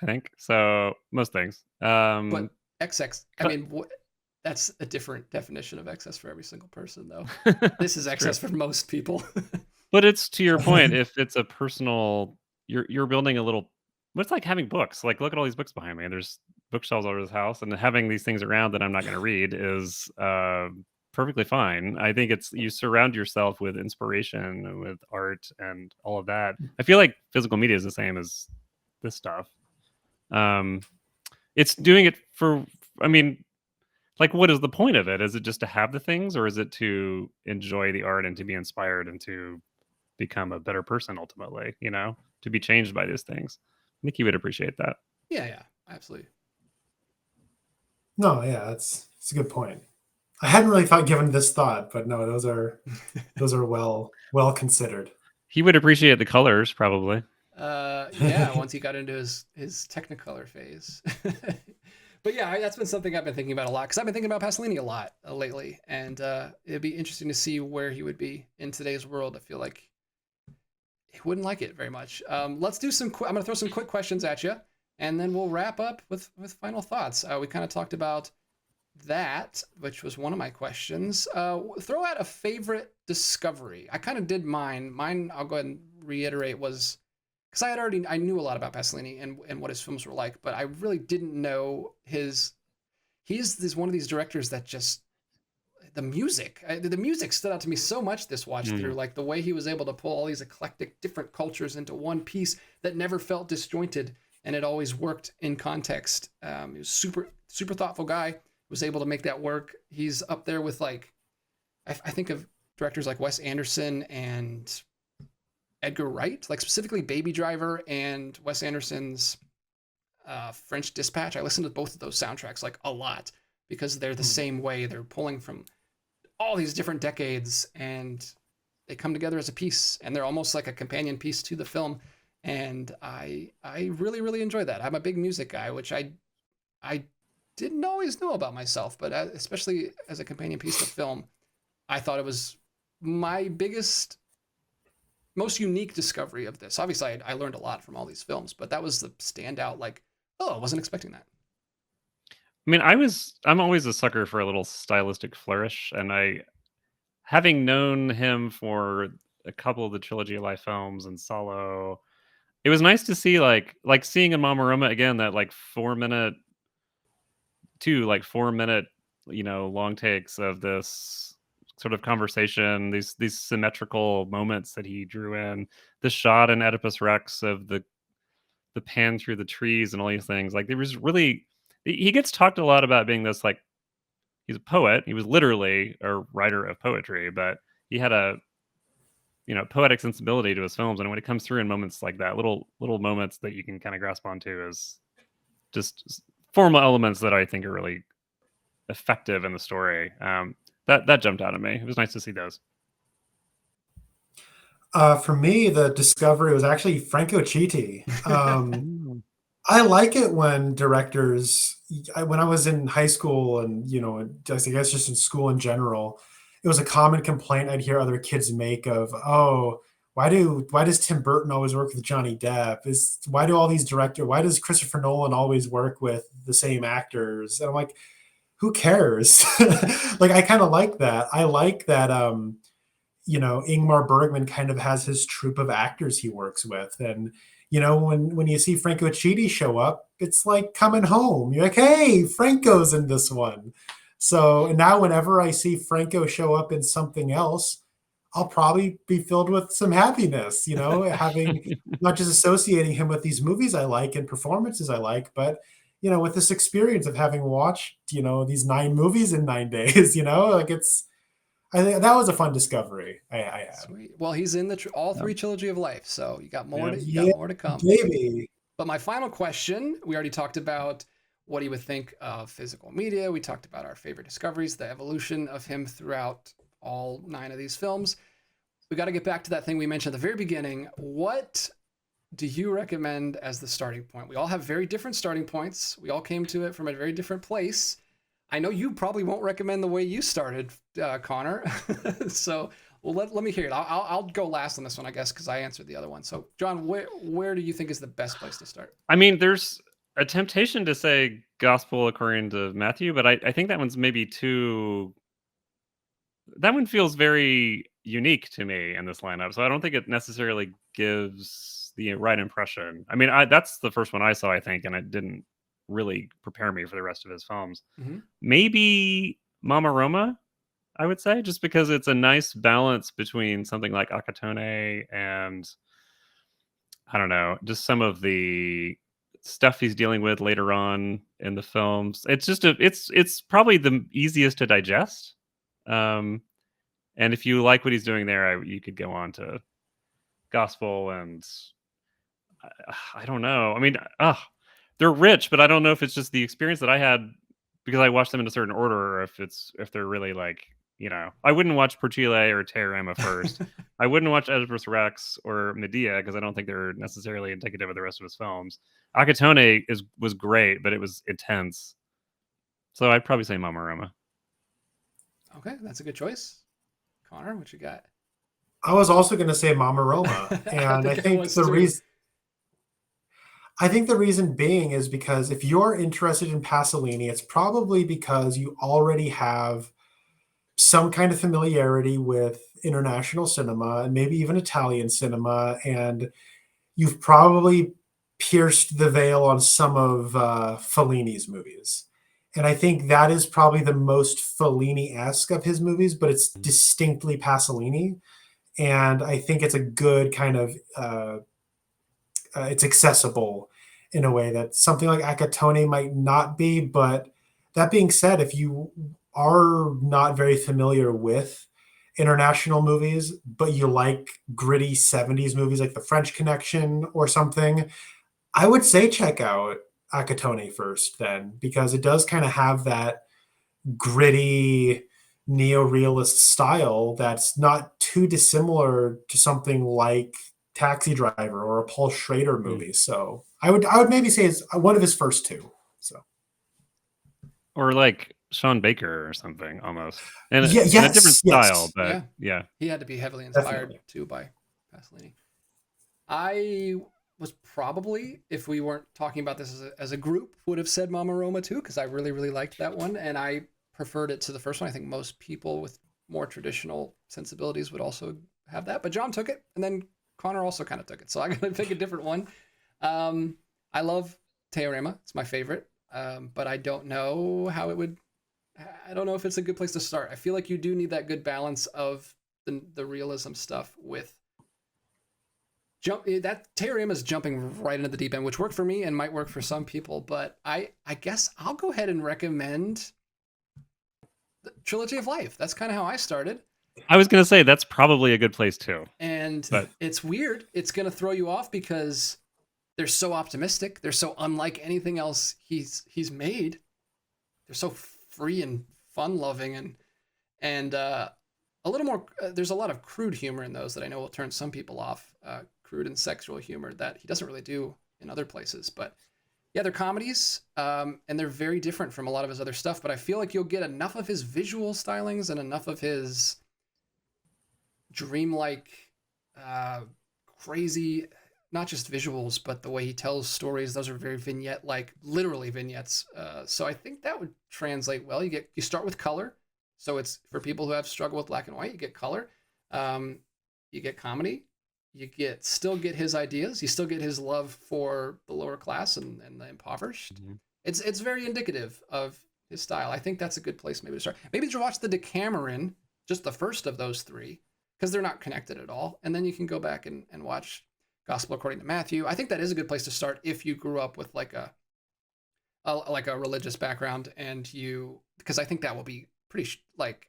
Speaker 3: I think so. Most things.
Speaker 1: But XX, I
Speaker 3: but-
Speaker 1: mean, that's a different definition of excess for every single person, though. This is excess for most people.
Speaker 3: But it's to your point. If it's a personal, you're building a little. It's like having books. Like, look at all these books behind me. There's bookshelves all over this house, and having these things around that I'm not going to read is perfectly fine. I think it's, you surround yourself with inspiration, with art, and all of that. I feel like physical media is the same as this stuff. It's doing it for. I mean, like, what is the point of it? Is it just to have the things, or is it to enjoy the art and to be inspired and to become a better person ultimately, to be changed by these things? I think you would appreciate that.
Speaker 1: Yeah, absolutely.
Speaker 2: No, yeah, it's a good point. I hadn't really given this thought, but no, those are well considered.
Speaker 3: He would appreciate the colors, probably.
Speaker 1: Yeah, once he got into his Technicolor phase. But yeah, that's been something I've been thinking about a lot, because I've been thinking about Pasolini a lot lately, and it'd be interesting to see where he would be in today's world. I feel like he wouldn't like it very much. Let's do some. I'm gonna throw some quick questions at you, and then we'll wrap up with final thoughts. We kind of talked about that, which was one of my questions. Throw out a favorite discovery. I kind of did mine. Mine, I'll go ahead and reiterate, was because I knew a lot about Pasolini and what his films were like, but I really didn't know he's one of these directors that just, the music stood out to me so much this watch through, like the way he was able to pull all these eclectic different cultures into one piece that never felt disjointed, and it always worked in context. He was super thoughtful guy, was able to make that work. He's up there with, like, I think of directors like Wes Anderson and Edgar Wright, like specifically Baby Driver and Wes Anderson's French Dispatch. I listened to both of those soundtracks like a lot, because they're the same way. They're pulling from all these different decades, and they come together as a piece, and they're almost like a companion piece to the film. And I really, really enjoy that. I'm a big music guy, which I didn't always know about myself, but especially as a companion piece to film, I thought it was my biggest, most unique discovery of this. Obviously, I learned a lot from all these films, but that was the standout, like, oh, I wasn't expecting that.
Speaker 3: I mean, I'm always a sucker for a little stylistic flourish, and having known him for a couple of the Trilogy of Life films and Solo, it was nice to see like seeing in Mama Roma again, that like 4-minute, long takes of this sort of conversation, these symmetrical moments that he drew in, the shot in Oedipus Rex of the pan through the trees and all these things. Like, there was really, he gets talked a lot about being this, like, he's a poet. He was literally a writer of poetry, but he had a poetic sensibility to his films. And when it comes through in moments like that, little moments that you can kind of grasp onto as just formal elements that I think are really effective in the story. That jumped out at me. It was nice to see those.
Speaker 2: For me, the discovery was actually Franco Chiti. I like it when directors, when I was in high school and, I guess just in school in general, it was a common complaint I'd hear other kids make of, oh, why does Tim Burton always work with Johnny Depp? Why does Christopher Nolan always work with the same actors? And I'm like, who cares? Like, I kind of like that. I like that, Ingmar Bergman kind of has his troupe of actors he works with. And, when you see Franco Chidi show up, it's like coming home. You're like, hey, Franco's in this one. So now whenever I see Franco show up in something else, I'll probably be filled with some happiness, having not just associating him with these movies I like and performances I like, but, with this experience of having watched, these 9 movies in 9 days, I think that was a fun discovery I had.
Speaker 1: Sweet. Well, he's in the all 3 trilogy of life, so you got more.
Speaker 2: Yeah.
Speaker 1: You got more to come.
Speaker 2: Baby.
Speaker 1: But my final question: we already talked about what he would think of physical media. We talked about our favorite discoveries, the evolution of him throughout all 9 of these films. We got to get back to that thing we mentioned at the very beginning. What do you recommend as the starting point? We all have very different starting points. We all came to it from a very different place. I know you probably won't recommend the way you started, Connor. So, well, let me hear it. I'll go last on this one, I guess, because I answered the other one. So, John, where do you think is the best place to start?
Speaker 3: I mean, there's a temptation to say gospel according to Matthew, but I think that one's maybe too. That one feels very unique to me in this lineup, so I don't think it necessarily gives the right impression. I mean, that's the first one I saw, I think, and it didn't really prepare me for the rest of his films.
Speaker 1: Mm-hmm.
Speaker 3: Maybe Mama Roma, I would say, just because it's a nice balance between something like Akatone and, I don't know, just some of the stuff he's dealing with later on in the films. It's just it's probably the easiest to digest. And if you like what he's doing there, you could go on to gospel, and I don't know. I mean, they're rich, but I don't know if it's just the experience that I had because I watched them in a certain order, or if they're really like, I wouldn't watch Porchile or Teorema first. I wouldn't watch Oedipus Rex or Medea because I don't think they're necessarily indicative of the rest of his films. Akatone was great, but it was intense. So I'd probably say Mama Roma.
Speaker 2: Okay,
Speaker 1: that's a good choice. Connor, what you got?
Speaker 2: I was also going to say Mama Roma, and I think the reason being is because if you're interested in Pasolini, it's probably because you already have some kind of familiarity with international cinema and maybe even Italian cinema, and you've probably pierced the veil on some of Fellini's movies. And I think that is probably the most Fellini-esque of his movies, but it's distinctly Pasolini. And I think it's a good kind of, it's accessible in a way that something like Akatone might not be. But that being said, if you are not very familiar with international movies, but you like gritty 70s movies like The French Connection or something, I would say check out Akatone first then, because it does kind of have that gritty neo-realist style that's not too dissimilar to something like Taxi Driver or a Paul Schrader movie. So I would maybe say it's one of his first 2. So,
Speaker 3: or like Sean Baker or something almost, and
Speaker 2: yes,
Speaker 3: in a different style, but yeah,
Speaker 1: he had to be heavily inspired
Speaker 2: definitely
Speaker 1: too by Pasolini. I was probably, if we weren't talking about this as a group, would have said Mama Roma too, because I really, really liked that one, and I preferred it to the first one. I think most people with more traditional sensibilities would also have that, but John took it, and then Connor also kind of took it, so I'm going to pick a different one. I love Teorema. It's my favorite, but I don't know how it would... I don't know if it's a good place to start. I feel like you do need that good balance of the realism stuff with... That Teorema is jumping right into the deep end, which worked for me and might work for some people, but I guess I'll go ahead and recommend the Trilogy of Life. That's kind of how I started.
Speaker 3: I was going to say that's probably a good place too.
Speaker 1: And it's weird. It's going to throw you off because they're so optimistic. They're so unlike anything else he's made. They're so free and fun-loving and a little more... there's a lot of crude humor in those that I know will turn some people off. Crude and sexual humor that he doesn't really do in other places. But yeah, they're comedies, and they're very different from a lot of his other stuff, but I feel like you'll get enough of his visual stylings and enough of his dreamlike, crazy, not just visuals, but the way he tells stories. Those are very vignette-like, literally vignettes. So I think that would translate well. You start with color. So it's for people who have struggled with black and white, you get color. You get comedy. You still get his ideas. You still get his love for the lower class and the impoverished.
Speaker 3: Mhm.
Speaker 1: It's very indicative of his style. I think that's a good place maybe to start. Maybe to watch the Decameron, just the first of those three, because they're not connected at all. And then you can go back and watch Gospel According to Matthew. I think that is a good place to start if you grew up with like a religious background, and because I think that will be pretty like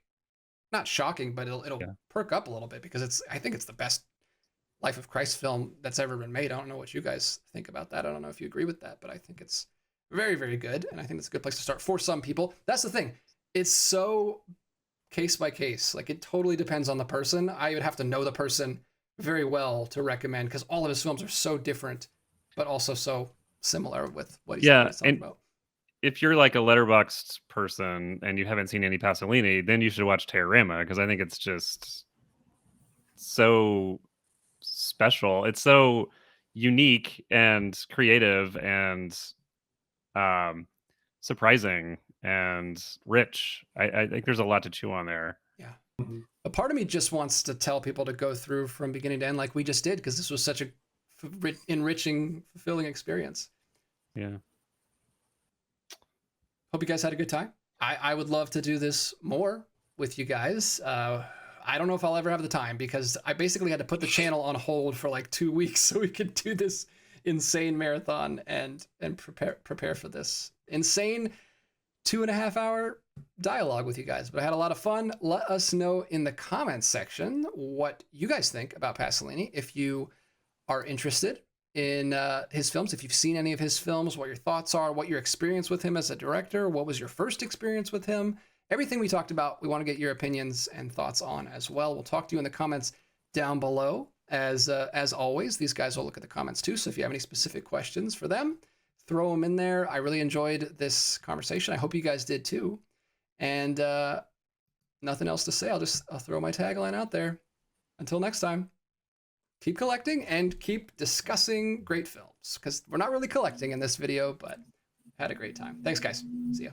Speaker 1: not shocking, but it'll
Speaker 3: Yeah.
Speaker 1: perk up a little bit, because I think it's the best Life of Christ film that's ever been made. I don't know what you guys think about that. I don't know if you agree with that, but I think it's very, very good, and I think it's a good place to start for some people. That's the thing. It's so case by case. Like, it totally depends on the person. I would have to know the person very well to recommend, because all of his films are so different, but also so similar with what he's
Speaker 3: Yeah,
Speaker 1: talking about.
Speaker 3: if you're like a letterboxed person and you haven't seen any Pasolini, then you should watch Teorema, because I think it's just so special. It's so unique and creative and um, surprising and rich. I think there's a lot to chew on there.
Speaker 1: Yeah.
Speaker 2: Mhm.
Speaker 1: A part of me just wants to tell people to go through from beginning to end like we just did, because this was such a enriching, fulfilling experience.
Speaker 3: Yeah.
Speaker 1: Hope you guys had a good time. I would love to do this more with you guys. I don't know if I'll ever have the time, because I basically had to put the channel on hold for like 2 weeks so we could do this insane marathon and prepare for this insane 2.5 hour dialogue with you guys. But I had a lot of fun. Let us know in the comments section what you guys think about Pasolini. If you are interested in his films, if you've seen any of his films, what your thoughts are, what your experience with him as a director, what was your first experience with him, everything we talked about, we want to get your opinions and thoughts on as well. We'll talk to you in the comments down below. As always, these guys will look at the comments too, so if you have any specific questions for them, throw them in there. I really enjoyed this conversation. I hope you guys did too. And nothing else to say. I'll throw my tagline out there. Until next time, keep collecting and keep discussing great films, because we're not really collecting in this video, but had a great time. Thanks, guys. See ya.